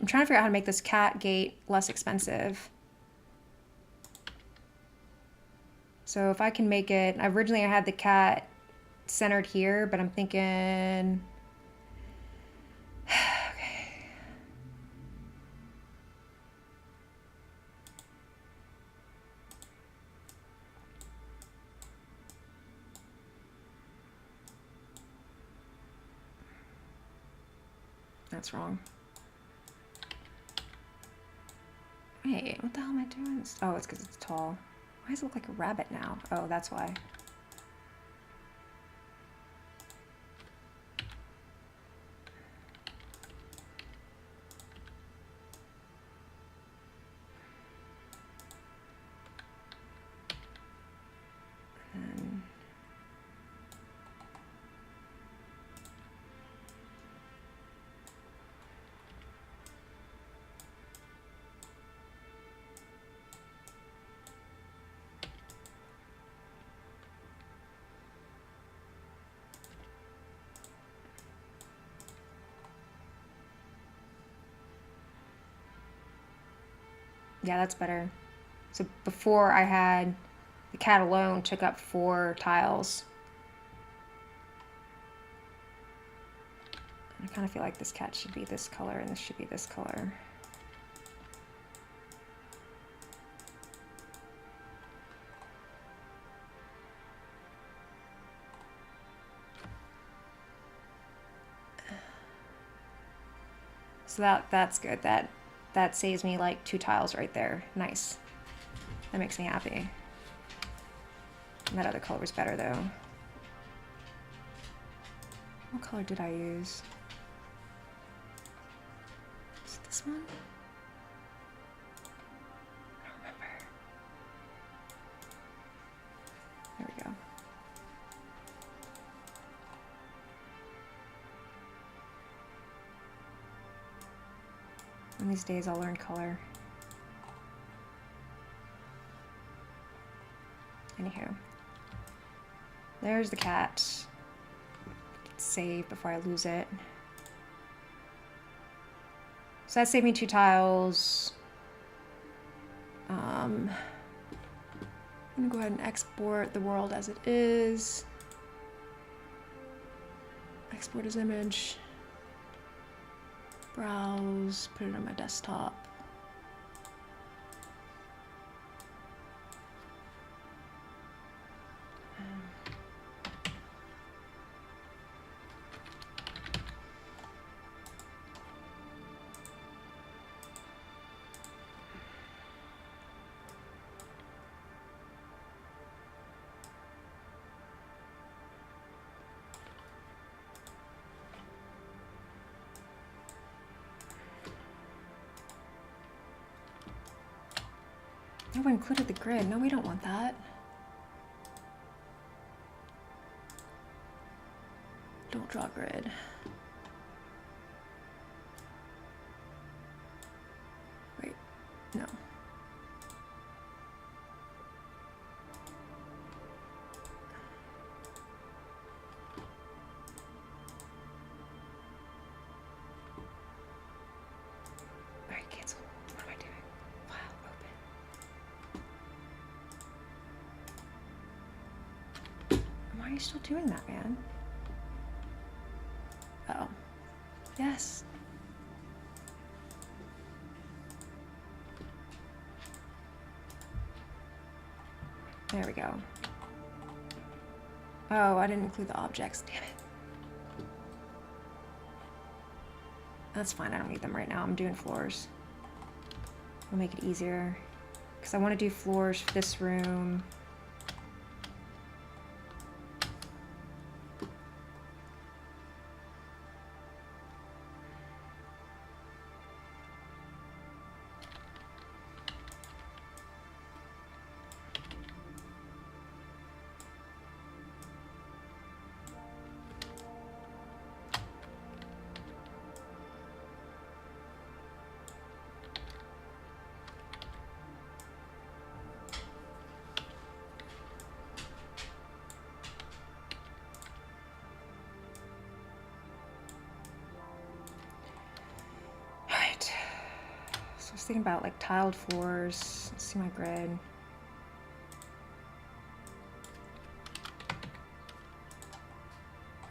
I'm trying to figure out how to make this cat gate less expensive. So if I can make it... Originally I had the cat centered here, but I'm thinking... Okay. That's wrong. Wait, what the hell am I doing? Oh, it's because it's tall. Why does it look like a rabbit now? Oh, that's why. Yeah, that's better. So before I had the cat alone took up 4 tiles. I kind of feel like this cat should be this color and this should be this color. So that's good. That saves me like 2 tiles right there. Nice. That makes me happy. And that other color was better though. What color did I use? Is it this one? I don't remember. There we go. One of these days I'll learn color. Anywho. There's the cat. Save before I lose it. So that saved me 2 tiles. I'm gonna go ahead and export the world as it is. Export as image. Browse, put it on my desktop. Oh, we included the grid. No, we don't want that. Don't draw grid. Wait, no. All right, cancel. What am I doing? File open. Why are you still doing that, man? Uh-oh. Yes. There we go. Oh, I didn't include the objects. Damn it. That's fine. I don't need them right now. I'm doing floors. I'll make it easier. Because I want to do floors for this room. I was thinking about like tiled floors. Let's see my grid.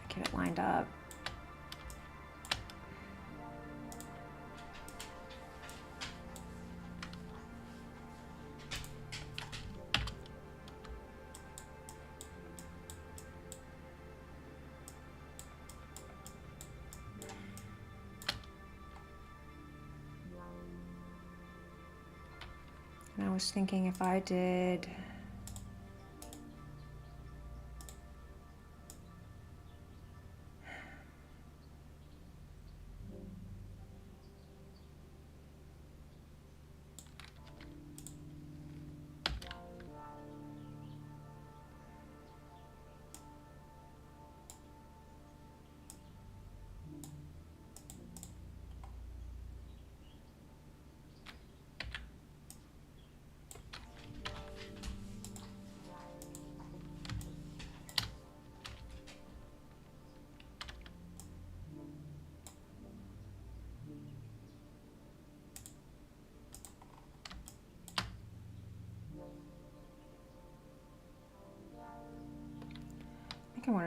Get it lined up. And I was thinking if I did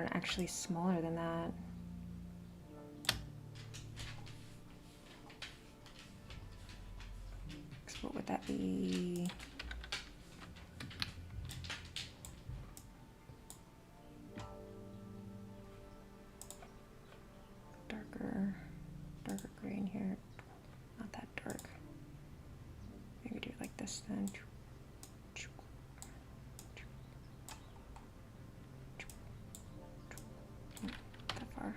one actually smaller than that. So what would that be? Darker gray in here. Not that dark. Maybe do it like this then. That far.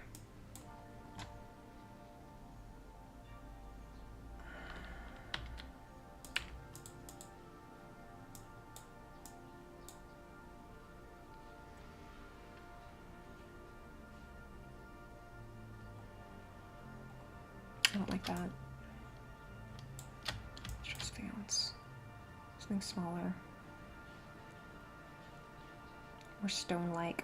I don't like that. Let's try something else. Something smaller. More stone-like.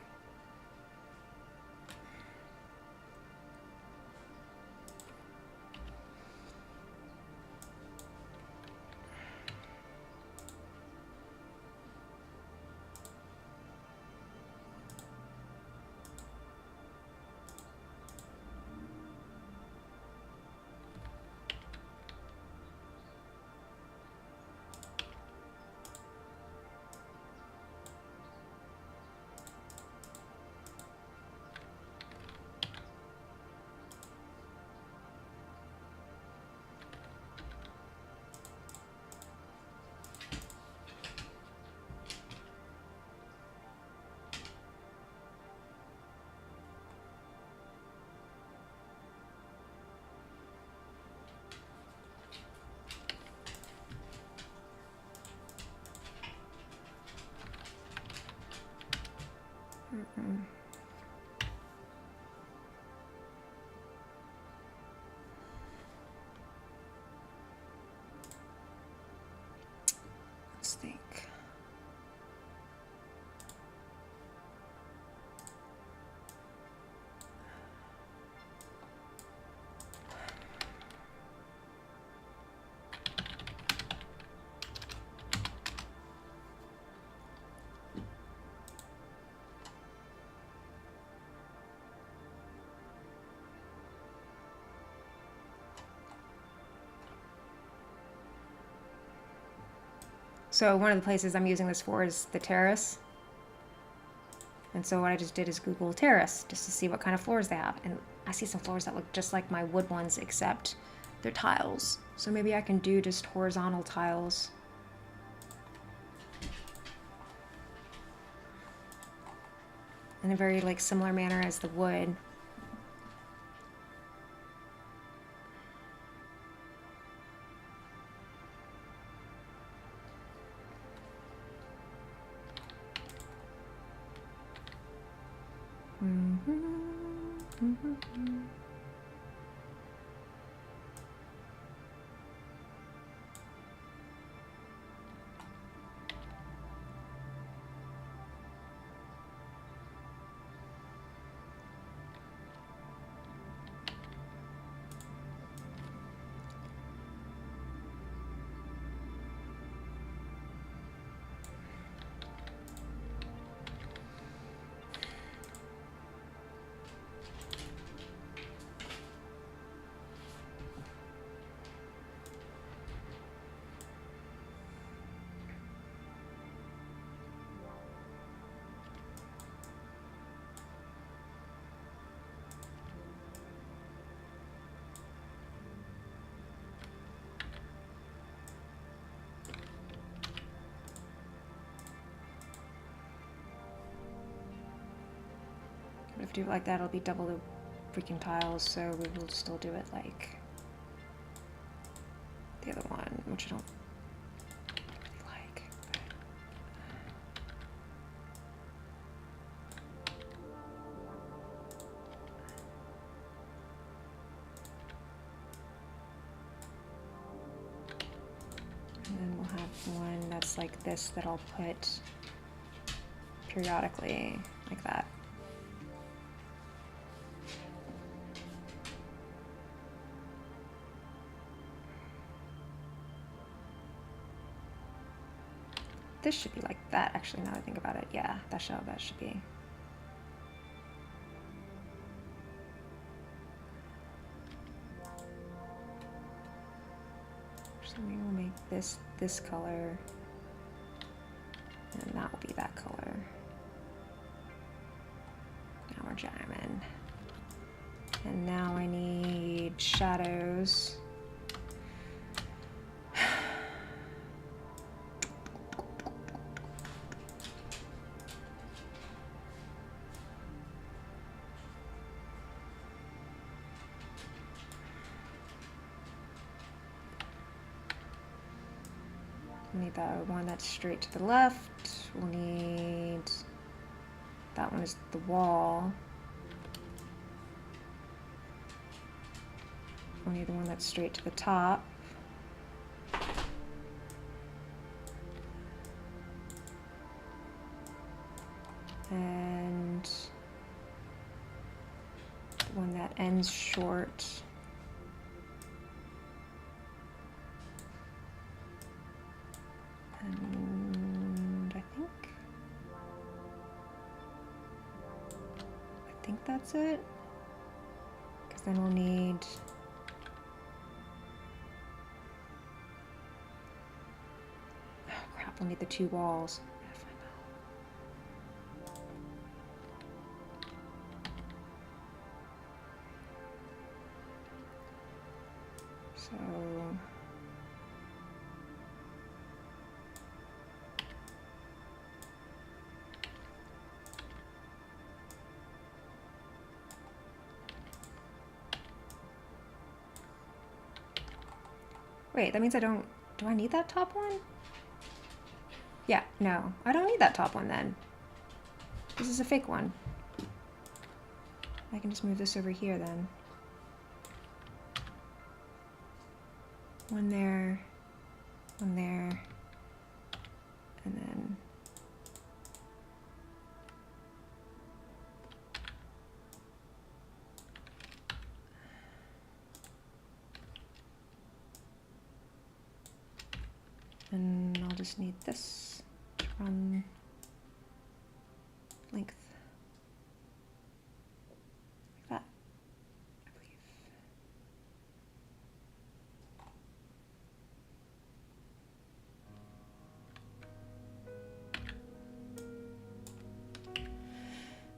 Let's think. So one of the places I'm using this for is the terrace. And so what I just did is Google terrace just to see what kind of floors they have. And I see some floors that look just like my wood ones, except they're tiles. So maybe I can do just horizontal tiles. In a very like similar manner as the wood. If we do it like that, it'll be double the freaking tiles, so we will still do it like the other one, which I don't really like. And then we'll have one that's like this that I'll put periodically, like that. This should be like that, actually, now that I think about it. Yeah, that's how that should be. So maybe we'll make this color, and that will be that color. Now we're jamming. And now I need shadows. We need that one that's straight to the left. We'll need, that one is the wall. We'll need the one that's straight to the top. And the one that ends short. And I think that's it. Because then we'll need, oh crap, we'll need the two walls. So wait, that means I don't, do I need that top one? Yeah, no, I don't need that top one then. This is a fake one. I can just move this over here then. One there, and then and I'll just need this to run length like that, I believe.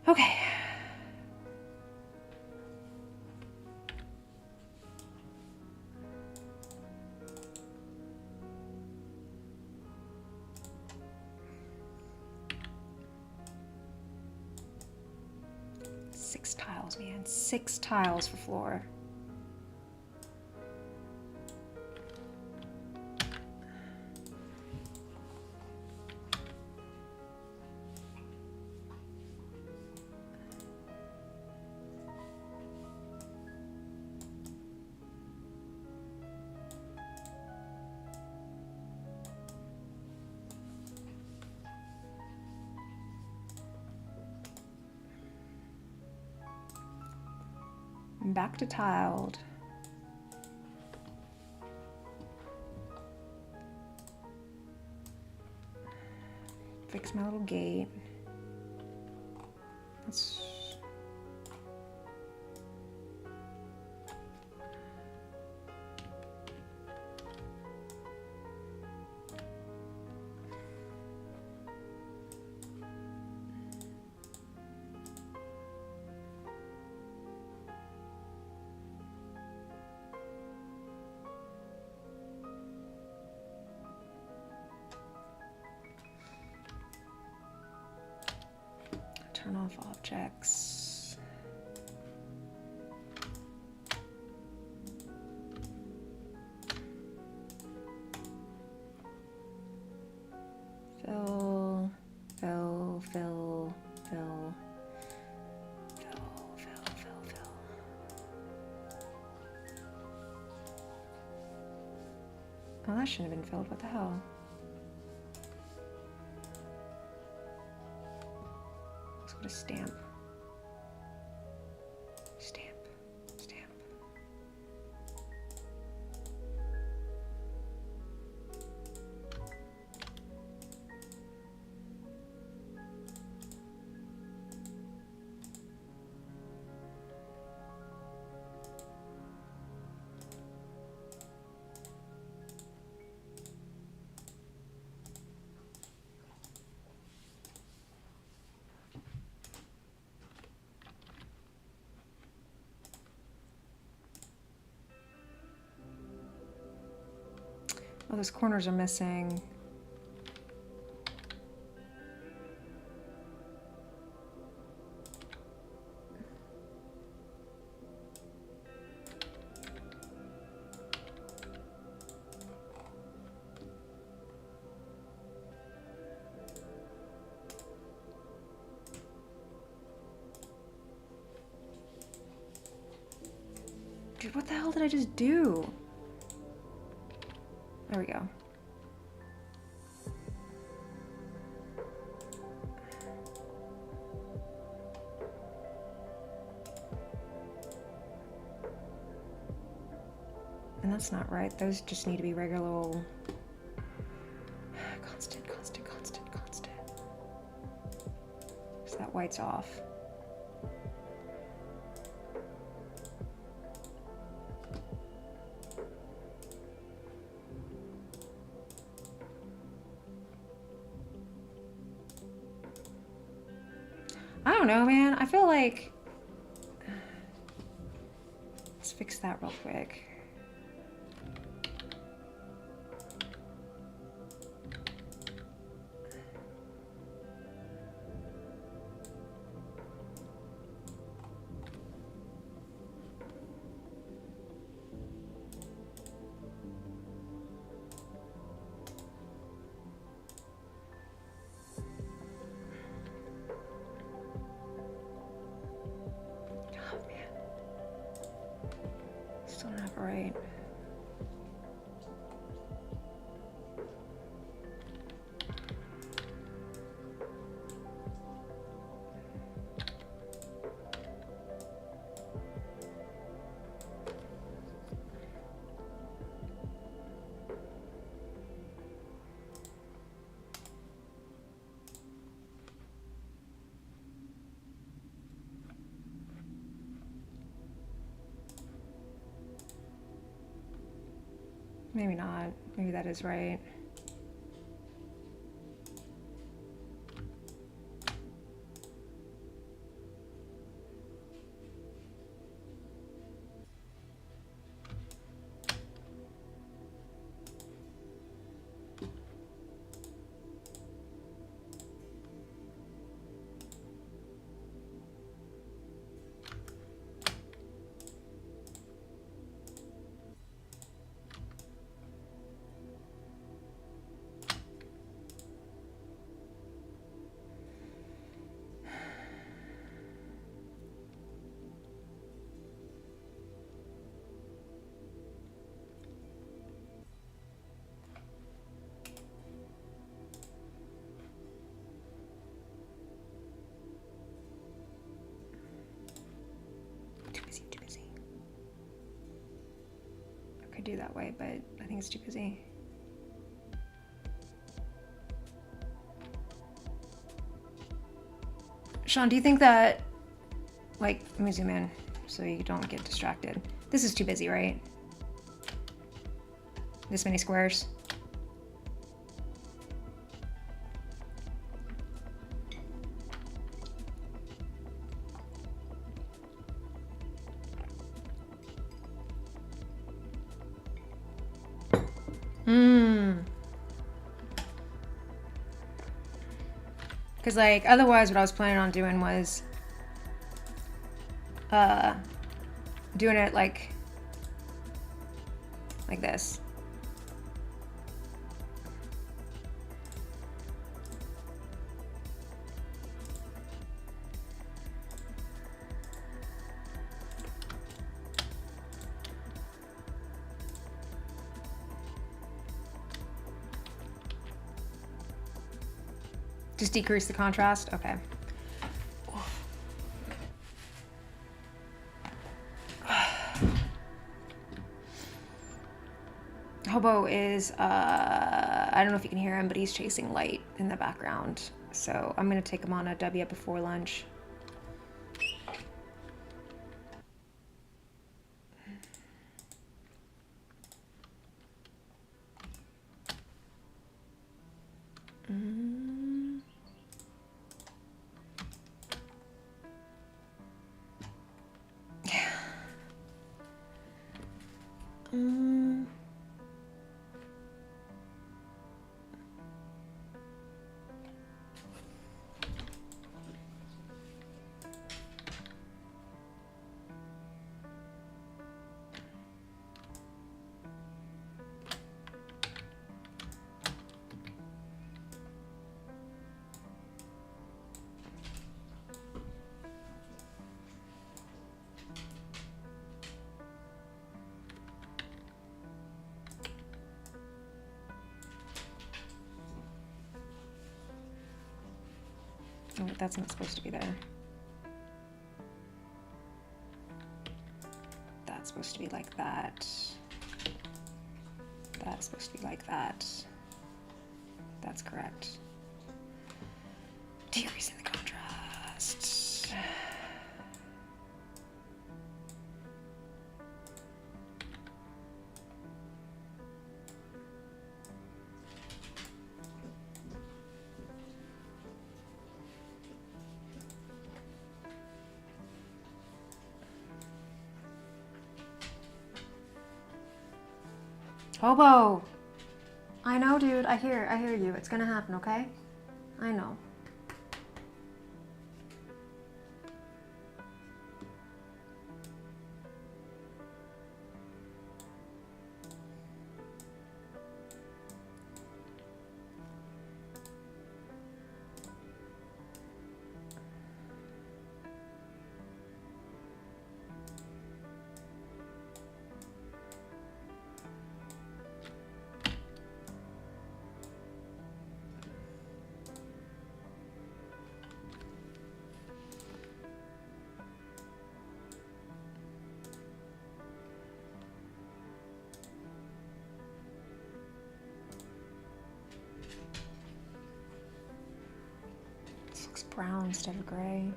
Okay. Six tiles, man. 6 tiles for Flora. Back to tiled. Fix my little gate. Let's turn off objects. Fill, fill, fill, fill, fill, fill, fill, fill. Oh, that shouldn't have been filled. What the hell? A stamp. Stamp. Stamp. Oh, those corners are missing. Dude, what the hell did I just do? There we go. And that's not right. Those just need to be regular old... Constant, constant, constant, constant. So that white's off. I don't know, man. I feel like... Let's fix that real quick. Still not right. Maybe not. Maybe that is right. Too busy. I could do that way, but I think it's too busy. Sean, do you think that, like, let me zoom in so you don't get distracted. This is too busy, right? This many squares? Because, like, otherwise what I was planning on doing was doing it like this. Just decrease the contrast? Okay. Hobo is, I don't know if you can hear him, but he's chasing light in the background. So I'm going to take him on a W before lunch. that's not supposed to be there. That's supposed to be like that. That's supposed to be like that. That's correct. Decreasing the contrast. Hobo! I know, dude. I hear you. It's gonna happen, okay? I know. Brown instead of gray.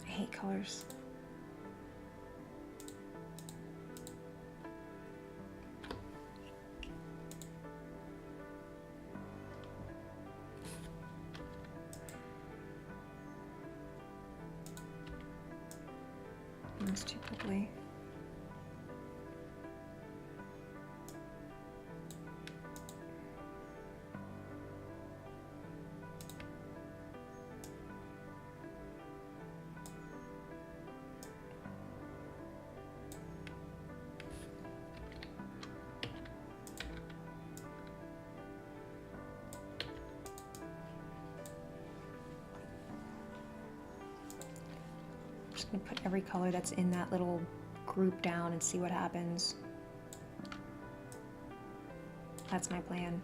I hate colors. That's too quickly. I'm gonna put every color that's in that little group down and see what happens. That's my plan.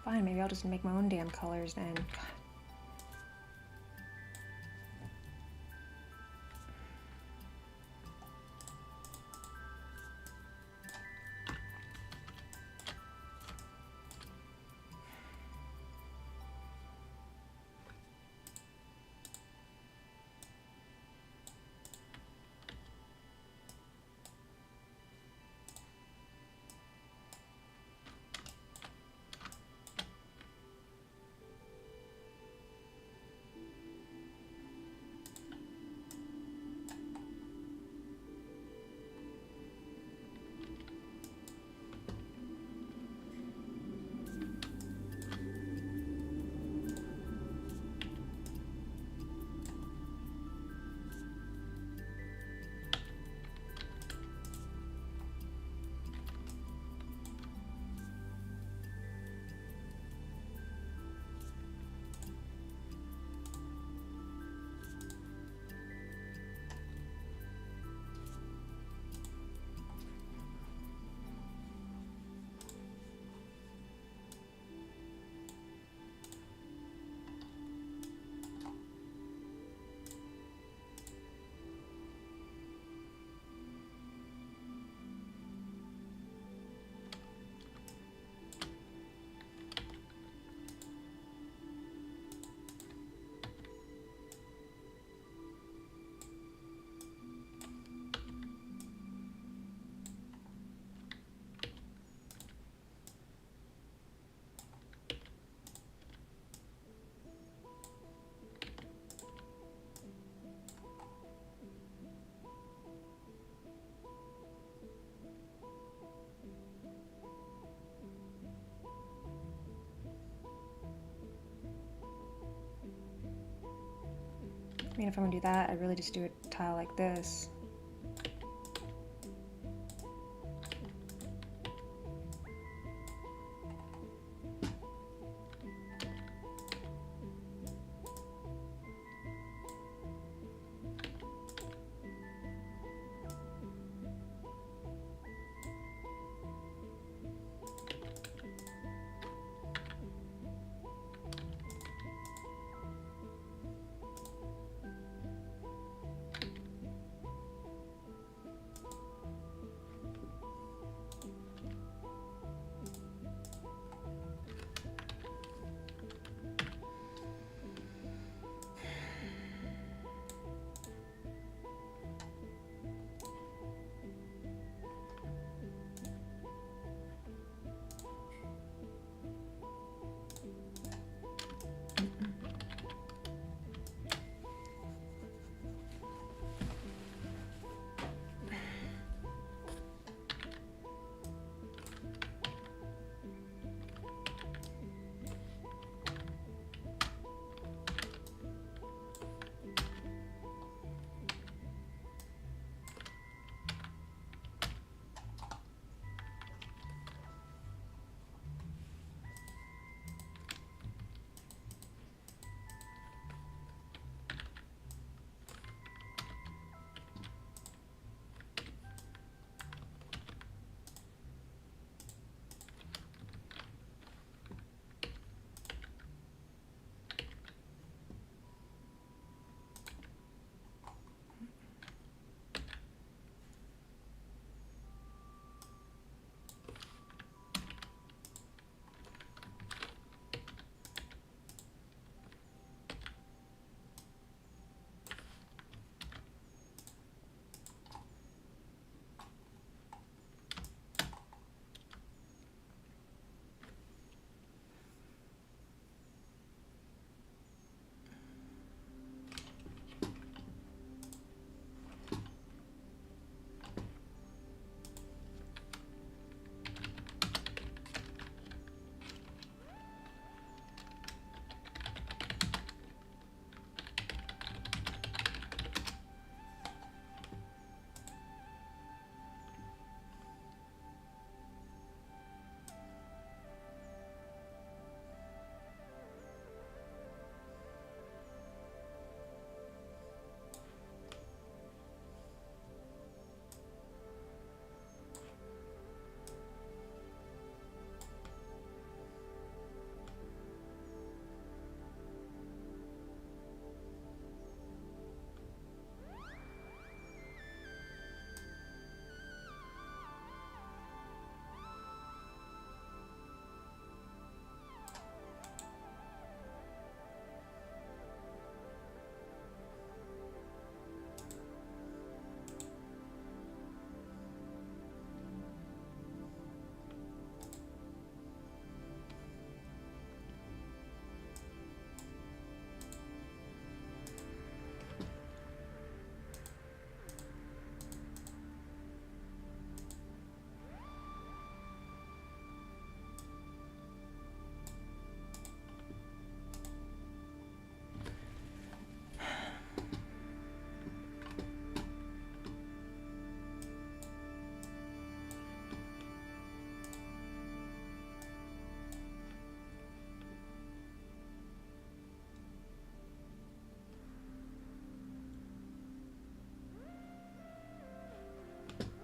Fine, maybe I'll just make my own damn colors then. God. I mean, if I'm gonna do that, I'd really just do a tile like this.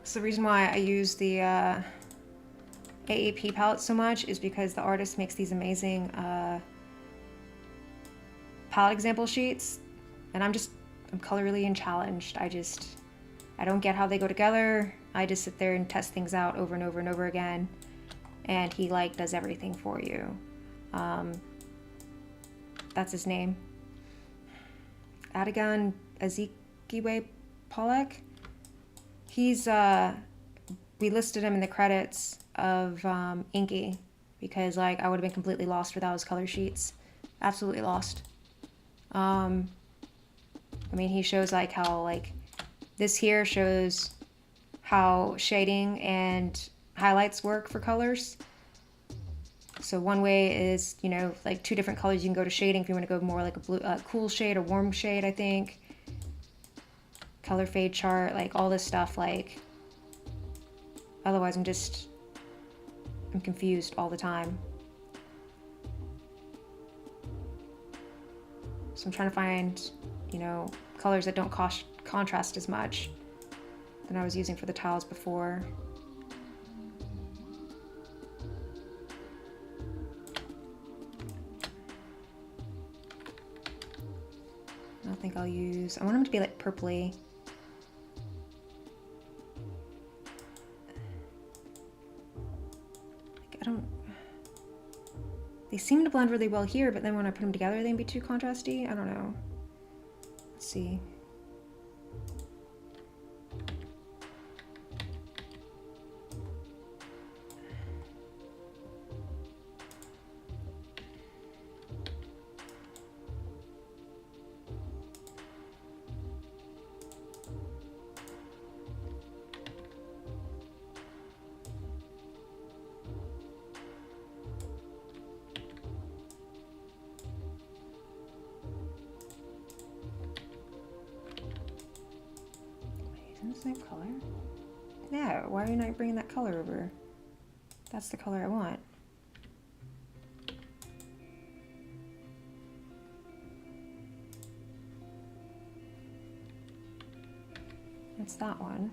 So the reason why I use the AAP palette so much is because the artist makes these amazing palette example sheets, and I'm colorly and challenged. I don't get how they go together. I just sit there and test things out over and over and over again, and he like does everything for you. That's his name. Adigan Azikiwe Polek. He's we listed him in the credits of Inky because like I would have been completely lost without his color sheets. Absolutely lost. I mean, he shows like how like this here shows how shading and highlights work for colors. So one way is, you know, like 2 different colors. You can go to shading if you want to go more like a blue, cool shade or warm shade, I think. Color fade chart, like all this stuff, like, otherwise I'm confused all the time. So I'm trying to find, you know, colors that don't contrast as much than I was using for the tiles before. I don't think I'll use, I want them to be like purpley. Like, they seem to blend really well here, but then when I put them together, they can be too contrasty. I don't know. Let's see. The same color? No, why are you not bringing that color over? That's the color I want. It's that one.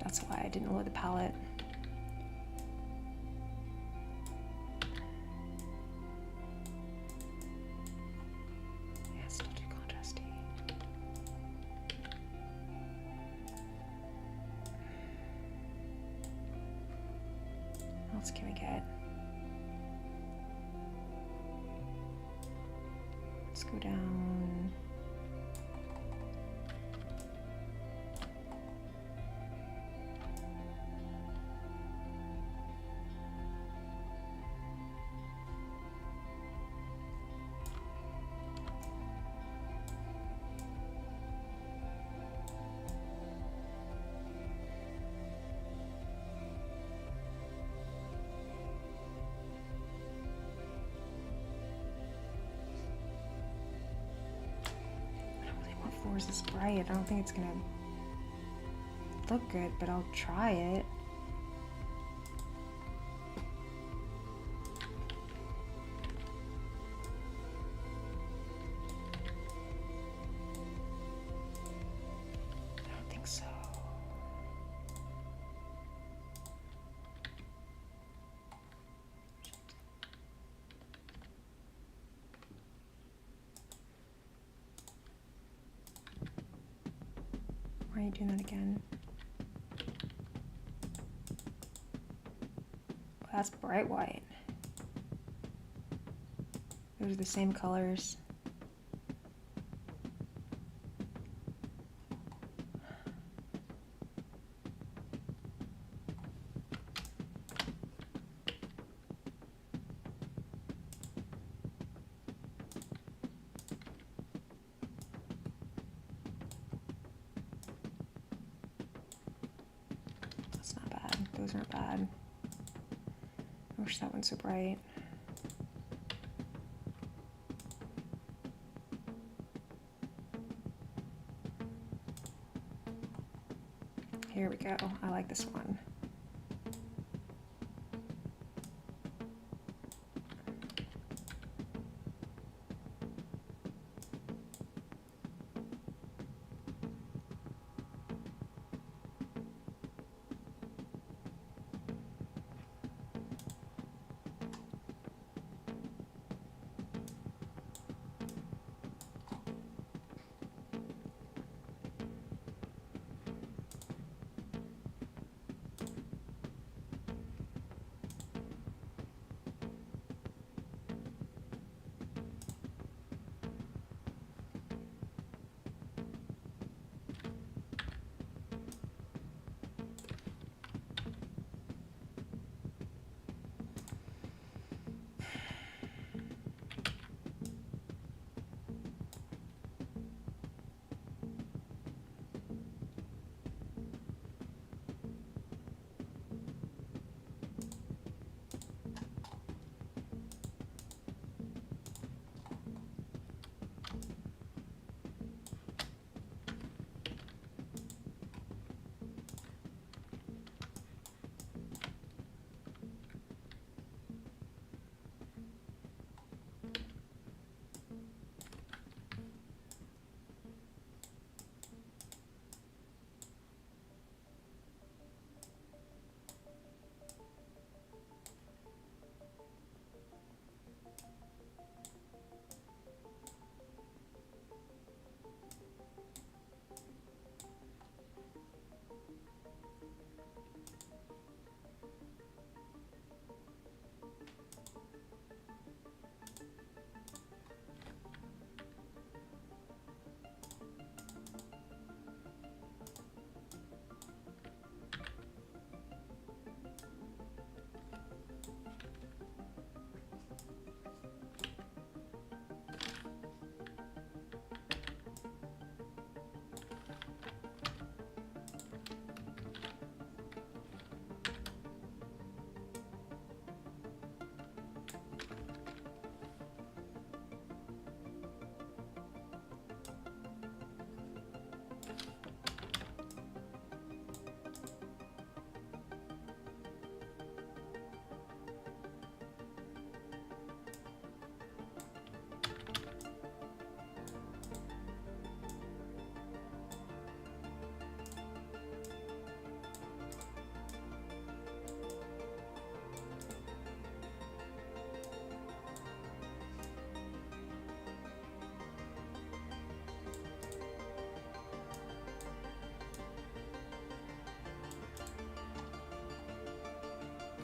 That's why I didn't load the palette. Yeah, it's still too contrasty. What else can we get? Let's go down. Flora's this bright. I don't think it's gonna look good, but I'll try it. I don't think so. Why are you doing that again? Oh, that's bright white. Those are the same colors. Those aren't bad. I wish that one's so bright. Here we go. I like this one.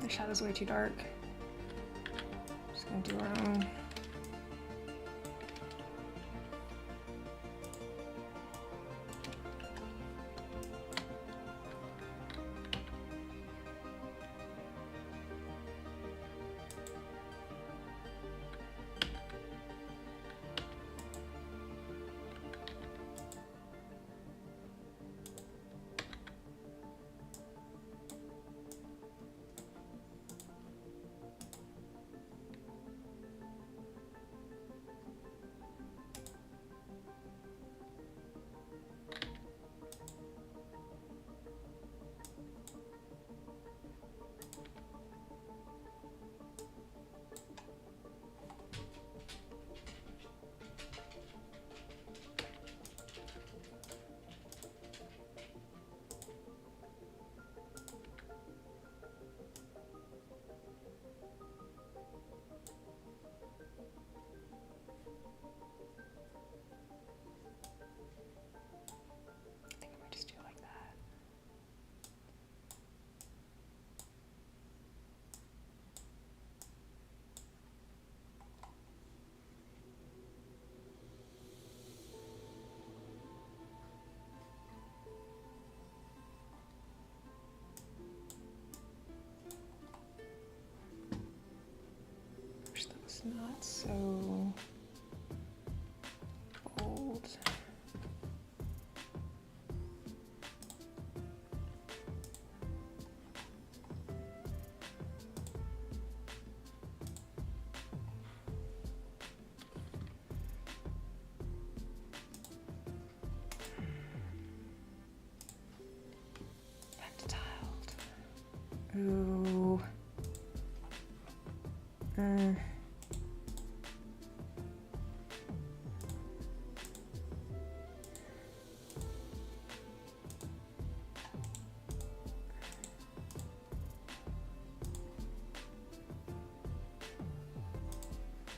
The shadow's way too dark. Just gonna do our own. Not so bold. Ooh.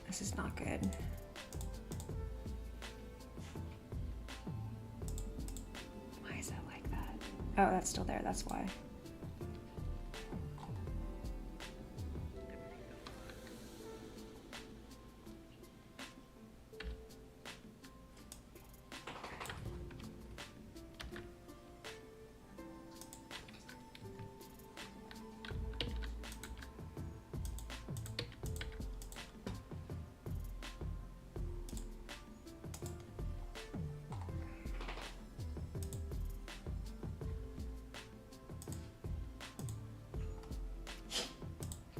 This is not good. Why is that like that? Oh, that's still there, that's why.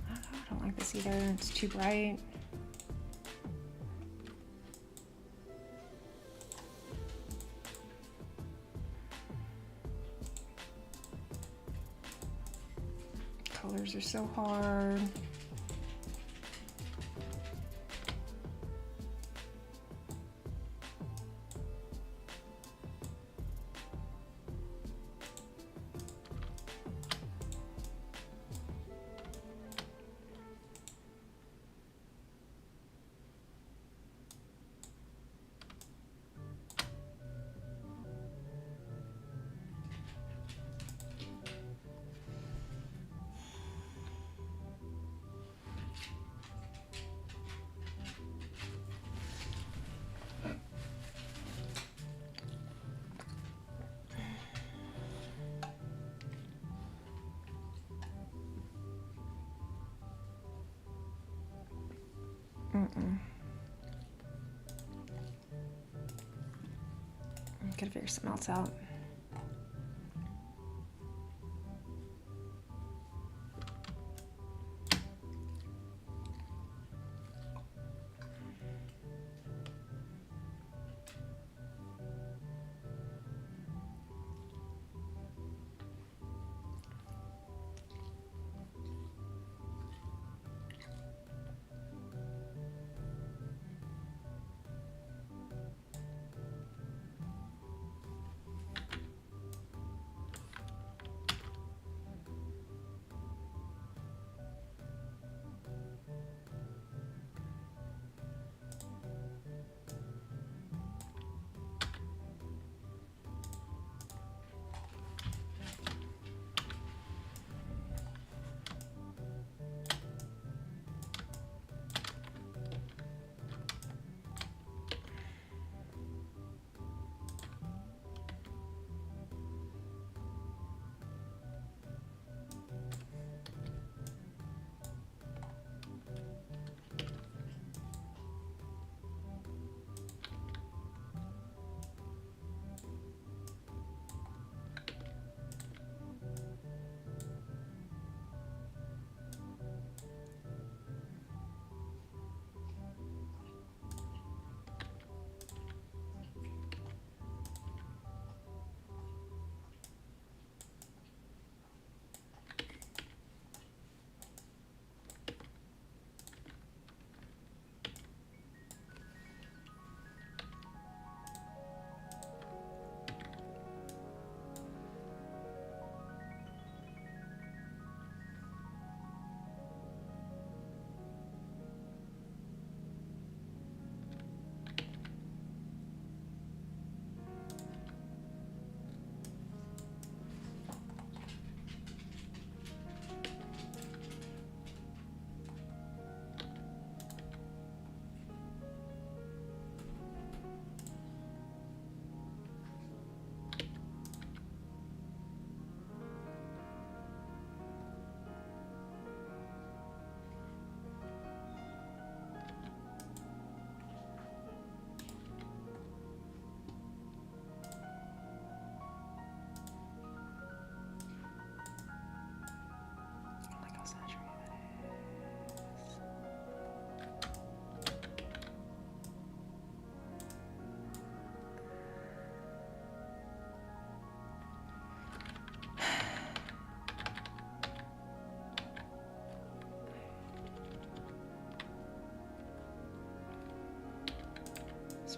I don't like this either, it's too bright. Colors are so hard. Gotta figure something else out.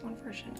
one version.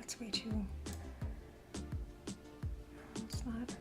It's way too. It's not.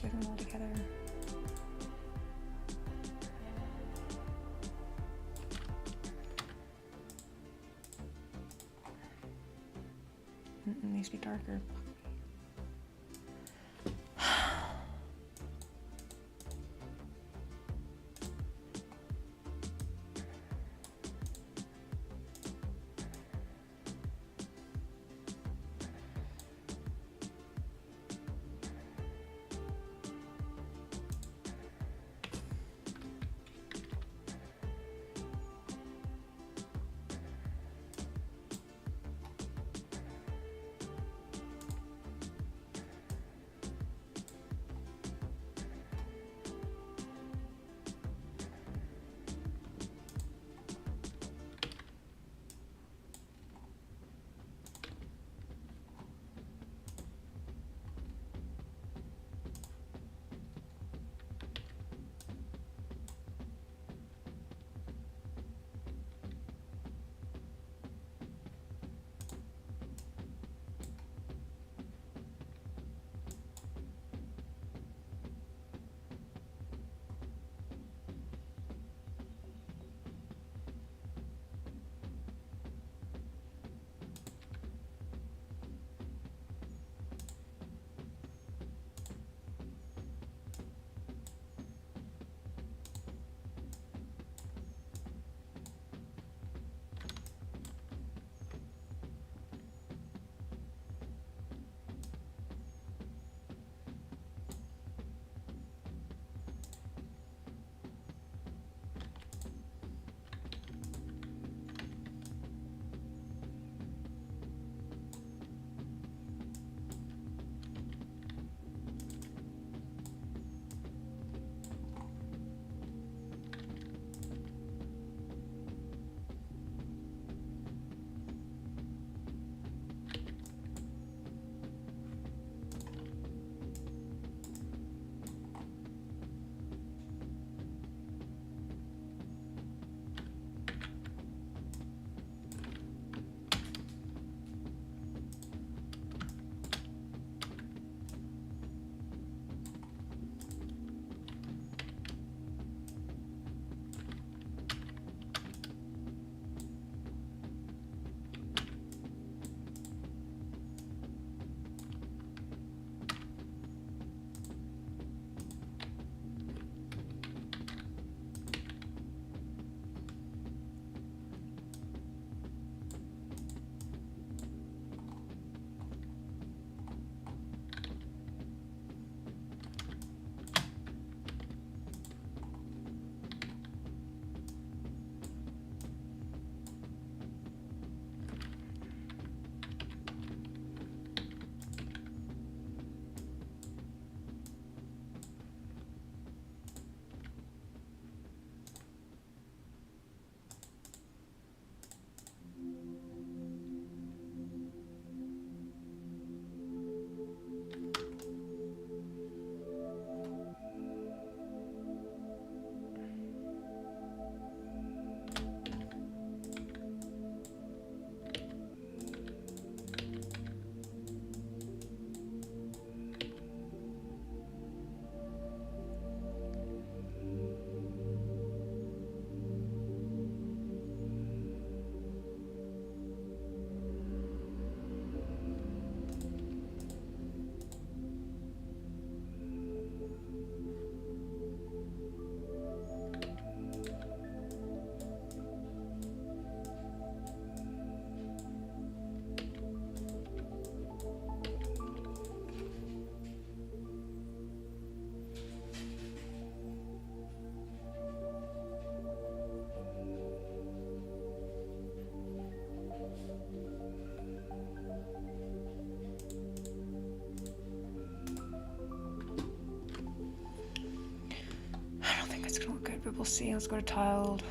Them all together. Needs to be darker. it's gonna look good, but we'll see. Let's go to tiled.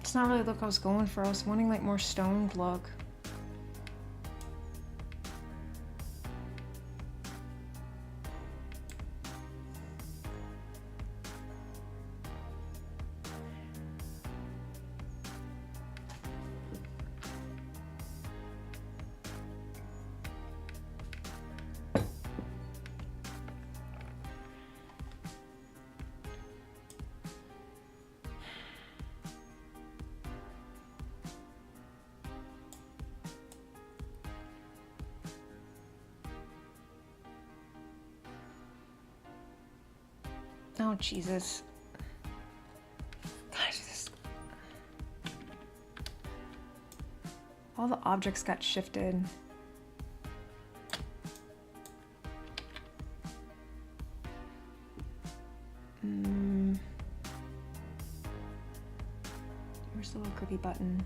It's not really the look I was going for. I was wanting like more stoned look. Oh, Jesus. Gosh, this... All the objects got shifted. Where's the little grippy button?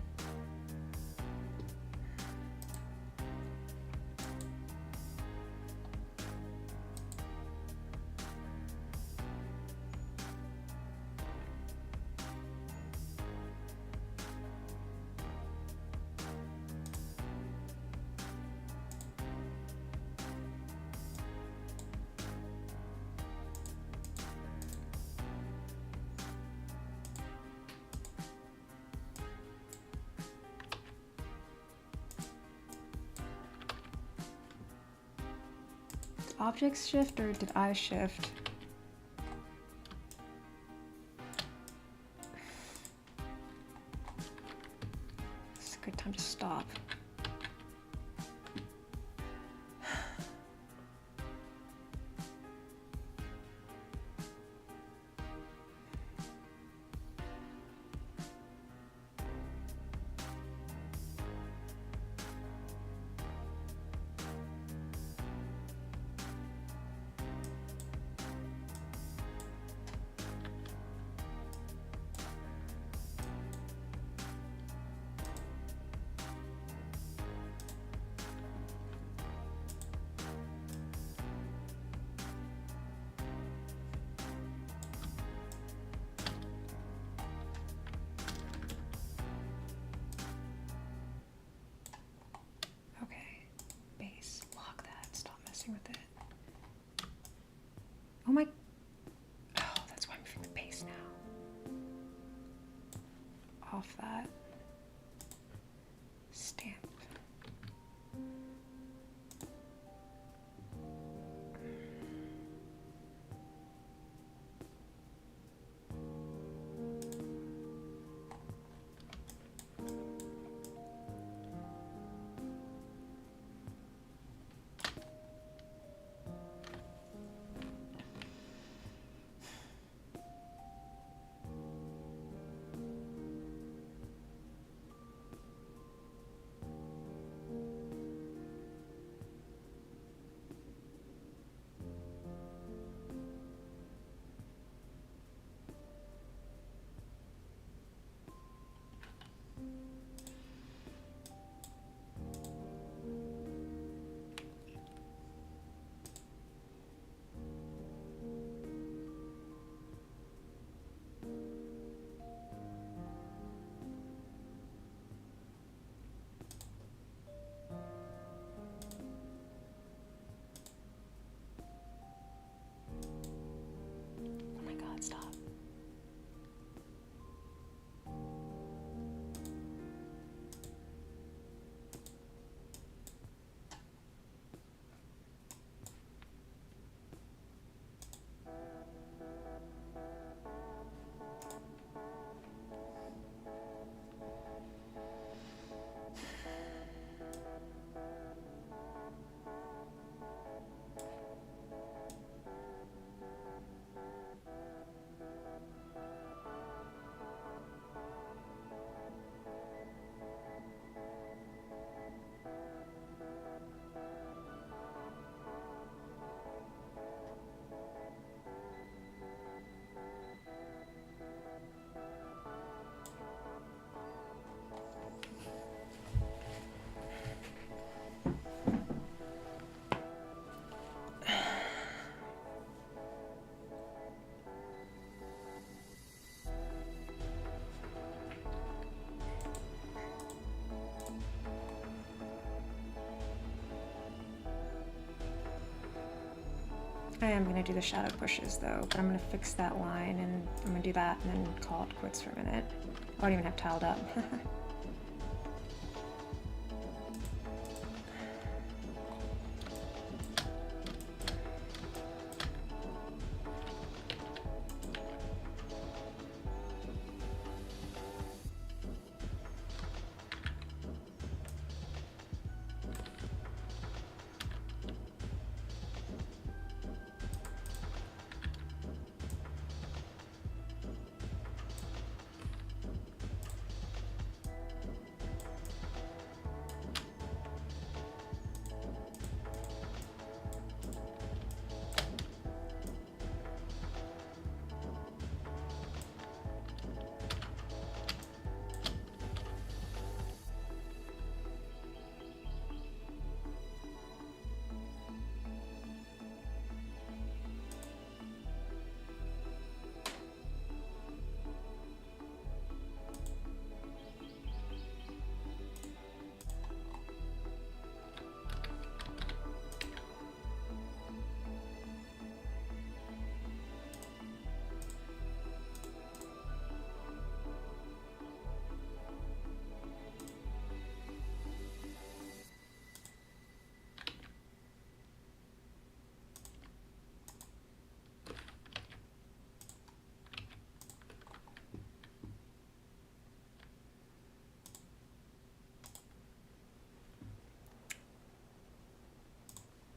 Objects shift or did I shift? It's a good time to stop. I am going to do the shadow pushes though, but I'm going to fix that line and I'm going to do that and then call it quits for a minute. I don't even have tiled up.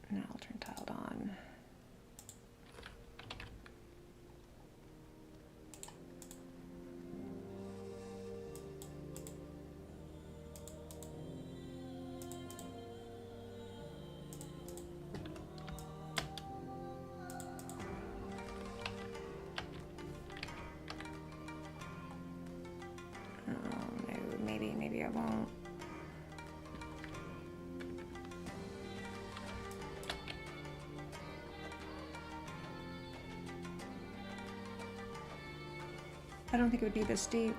Now I'll turn tiled on. Oh no, maybe I won't. I don't think it would be this deep.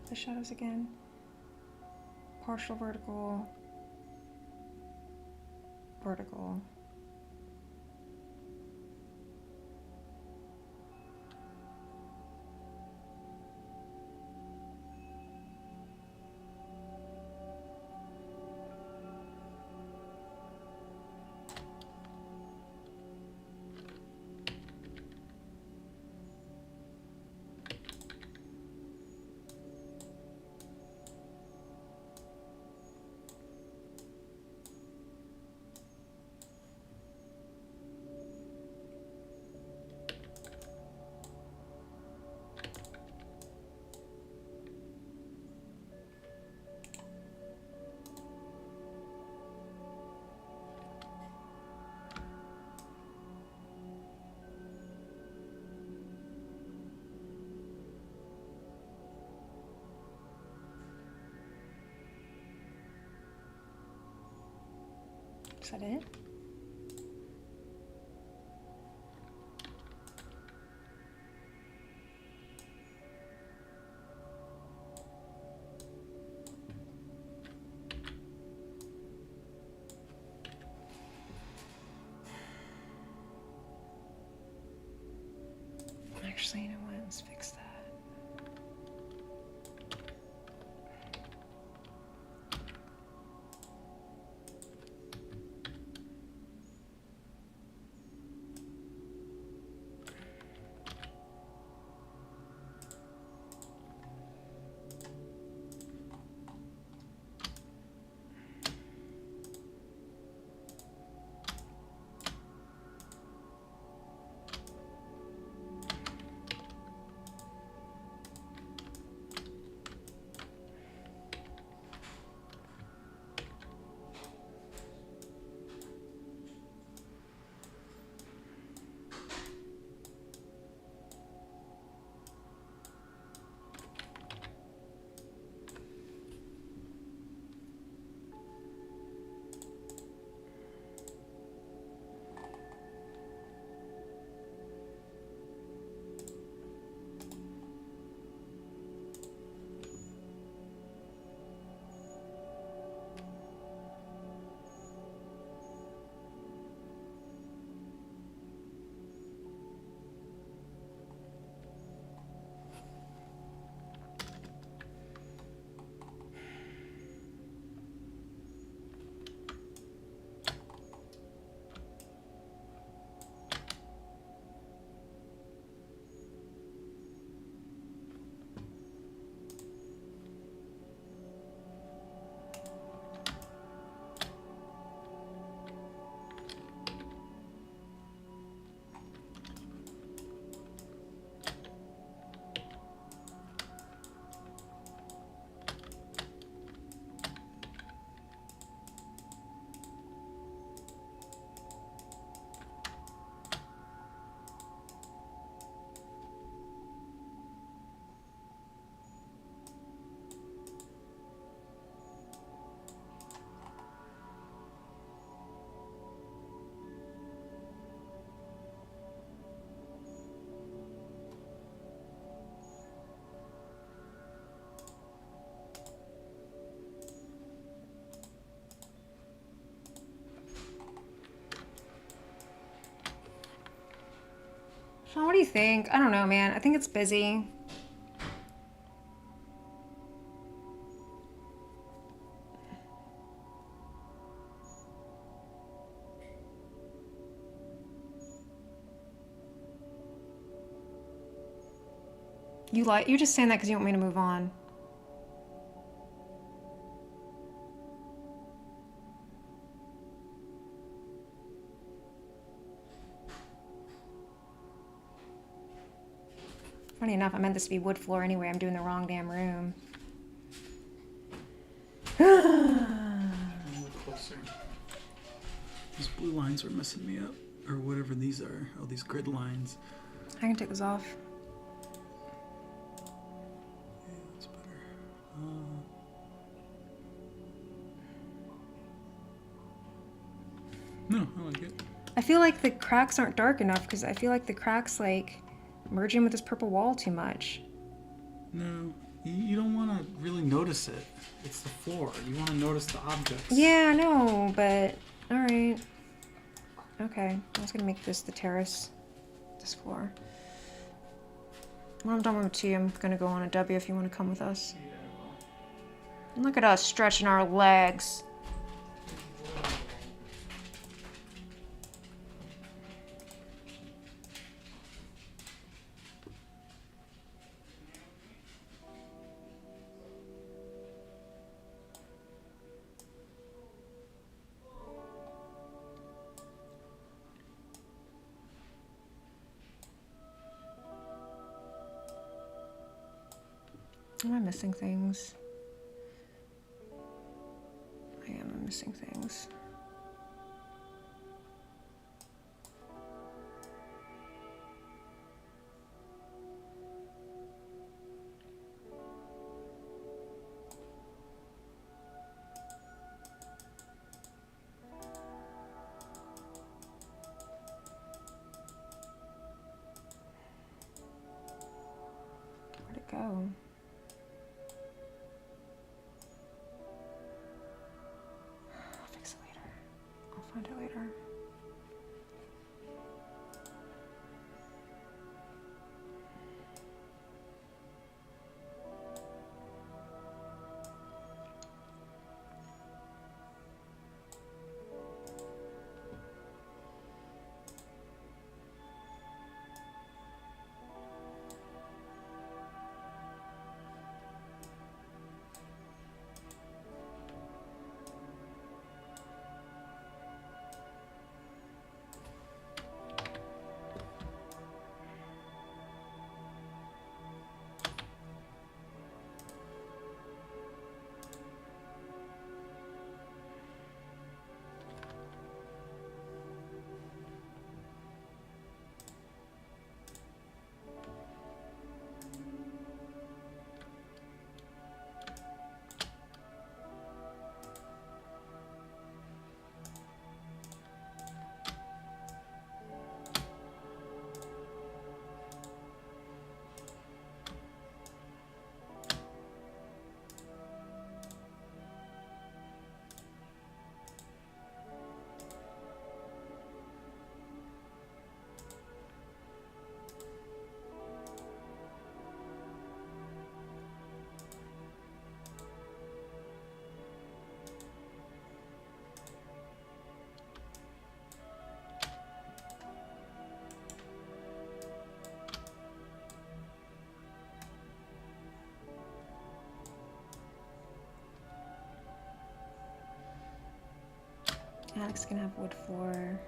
the shadows again. Partial vertical. Vertical. Is that it? Actually, you know what? Let's fix that. Sean, what do you think? I don't know, man. I think it's busy. You're just saying that because you want me to move on. Funny enough, I meant this to be wood floor anyway. I'm doing the wrong damn room. A little closer. These blue lines are messing me up, or whatever these are. Oh, these grid lines. I can take this off. Yeah, that's better. No, I like it. I feel like the cracks aren't dark enough because I feel like the cracks like merge in with this purple wall too much. No, You don't want to really notice it. It's the floor. You want to notice the objects. Yeah, I know, but all right. Okay, I was gonna make this the terrace, this floor. When I'm done with tea, I'm gonna go on a W if you want to come with us. Yeah, And look at us stretching our legs. Am I missing things? I am. I'm missing things. Where'd it go? I'll fix it later. I'll find it later. Attic's gonna have wood floor.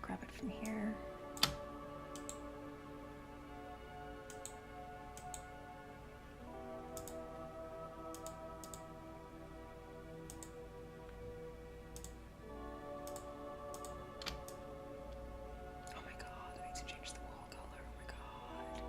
Grab it from here. Oh my god, I need to change the wall color. Oh my god.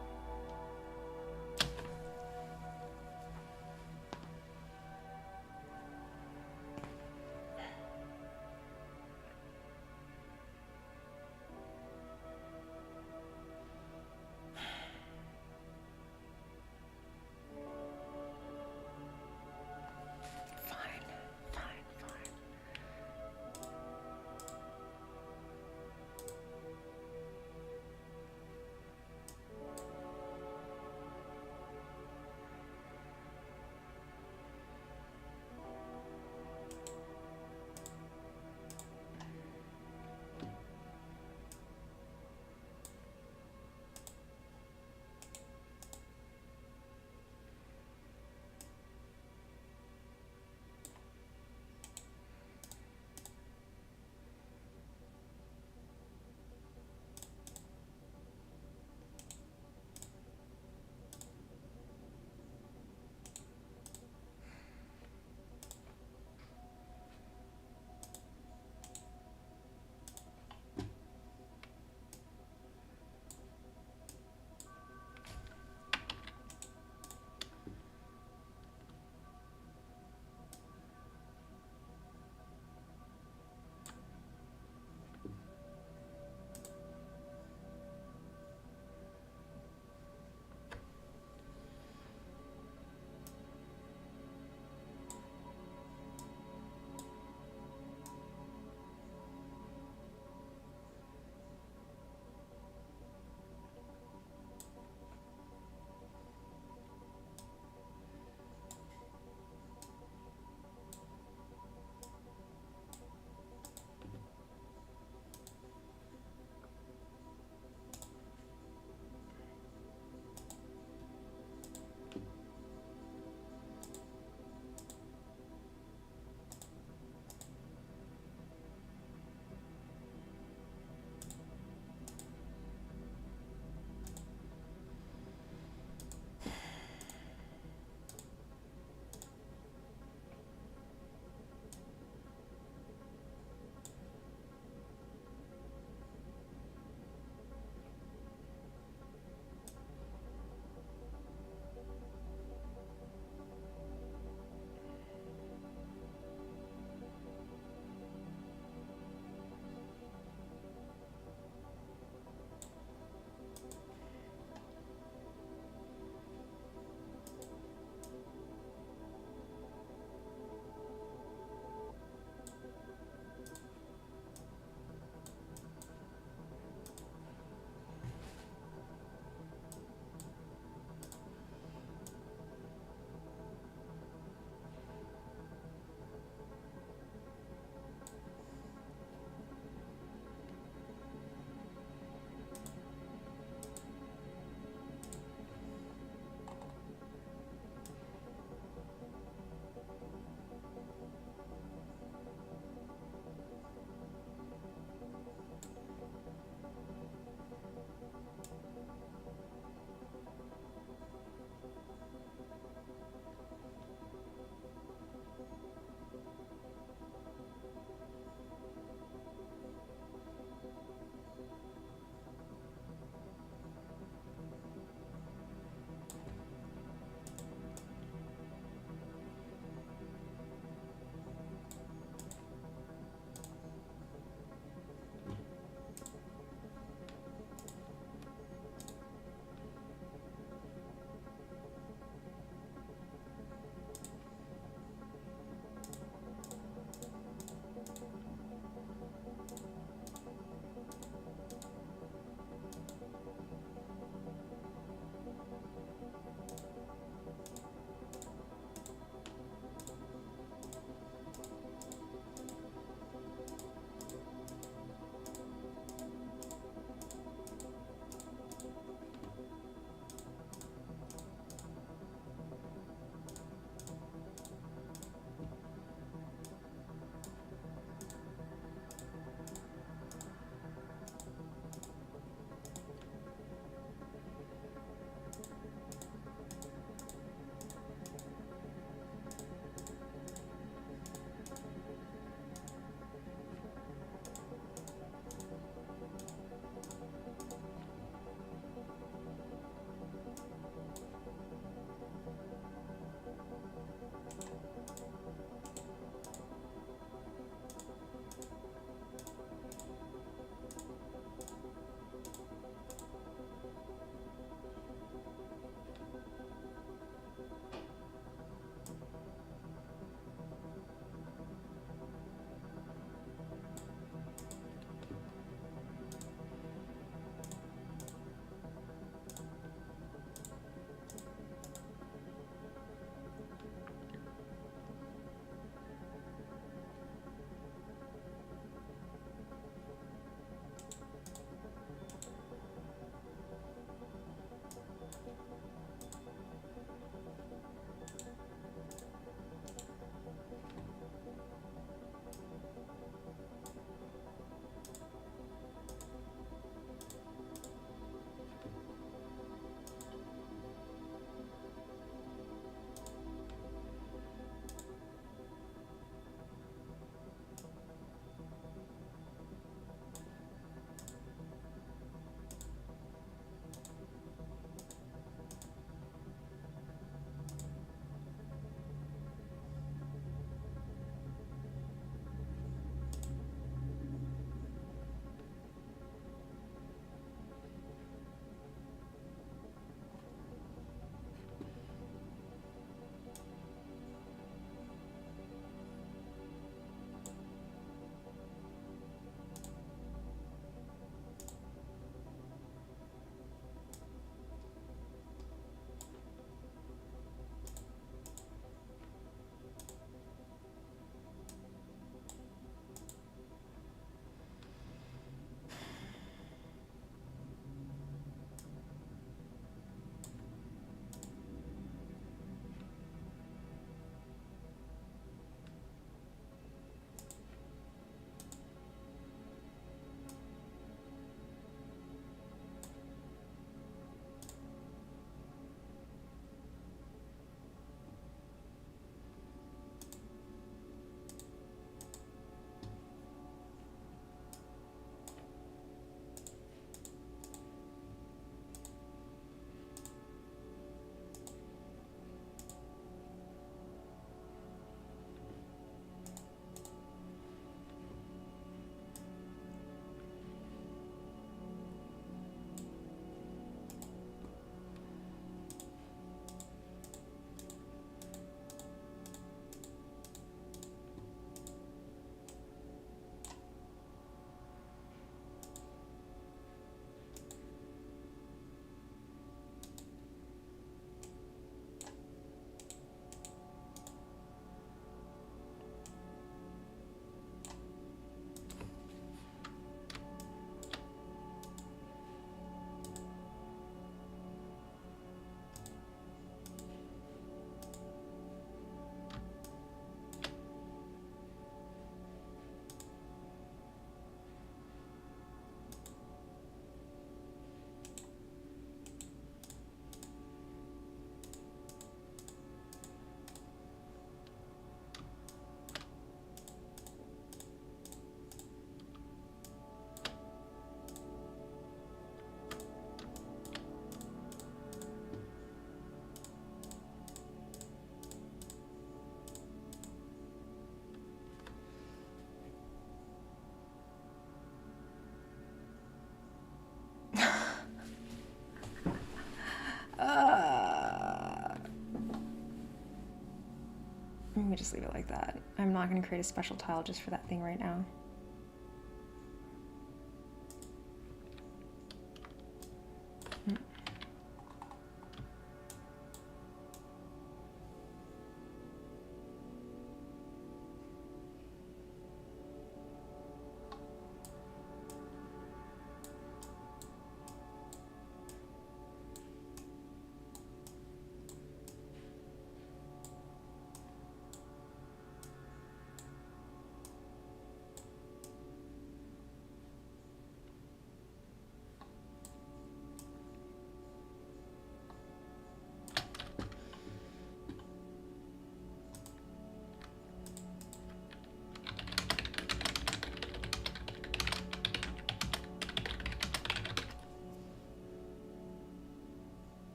me just leave it like that. I'm not going to create a special tile just for that thing right now.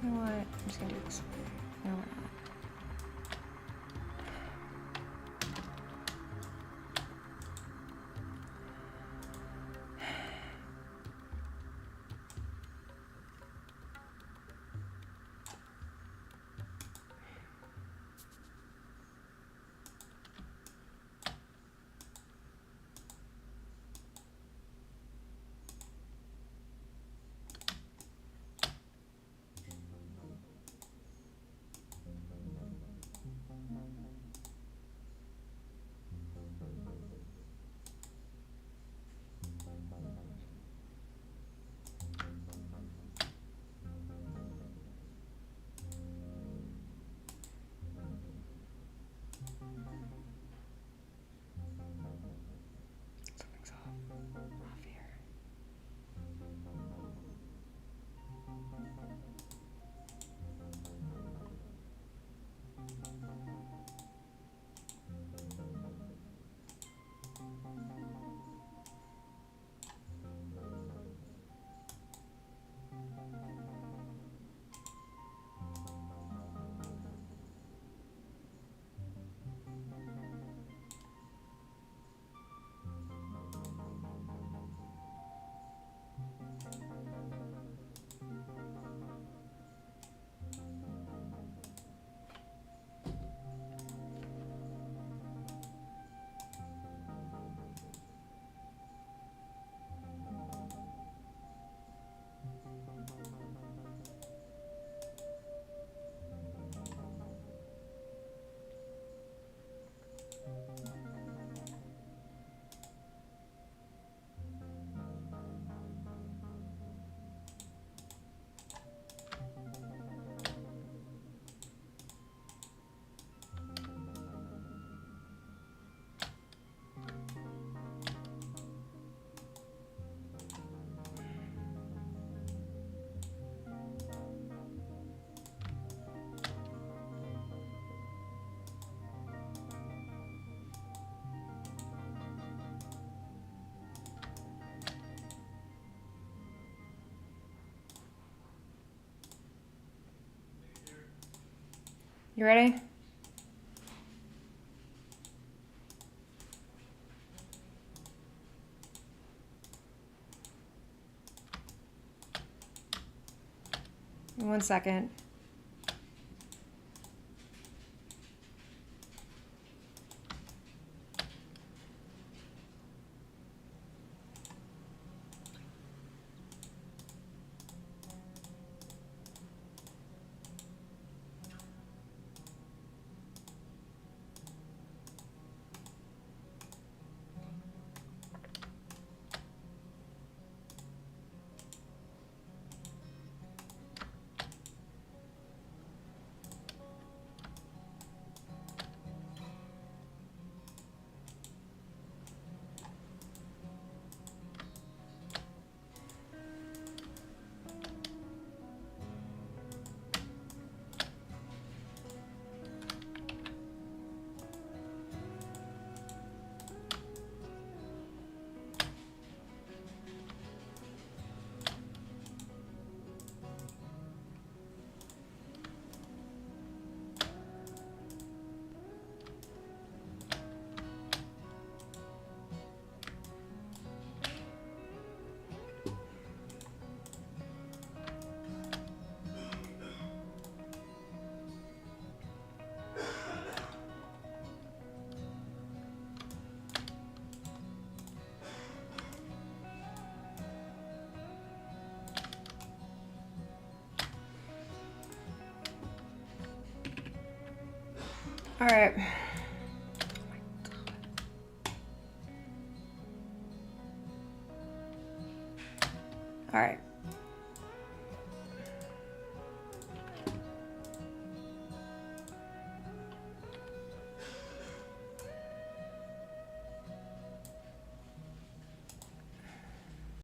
You know what? I'm just gonna do this. No, we're not. Something's off here. You ready? One second. All right. All right.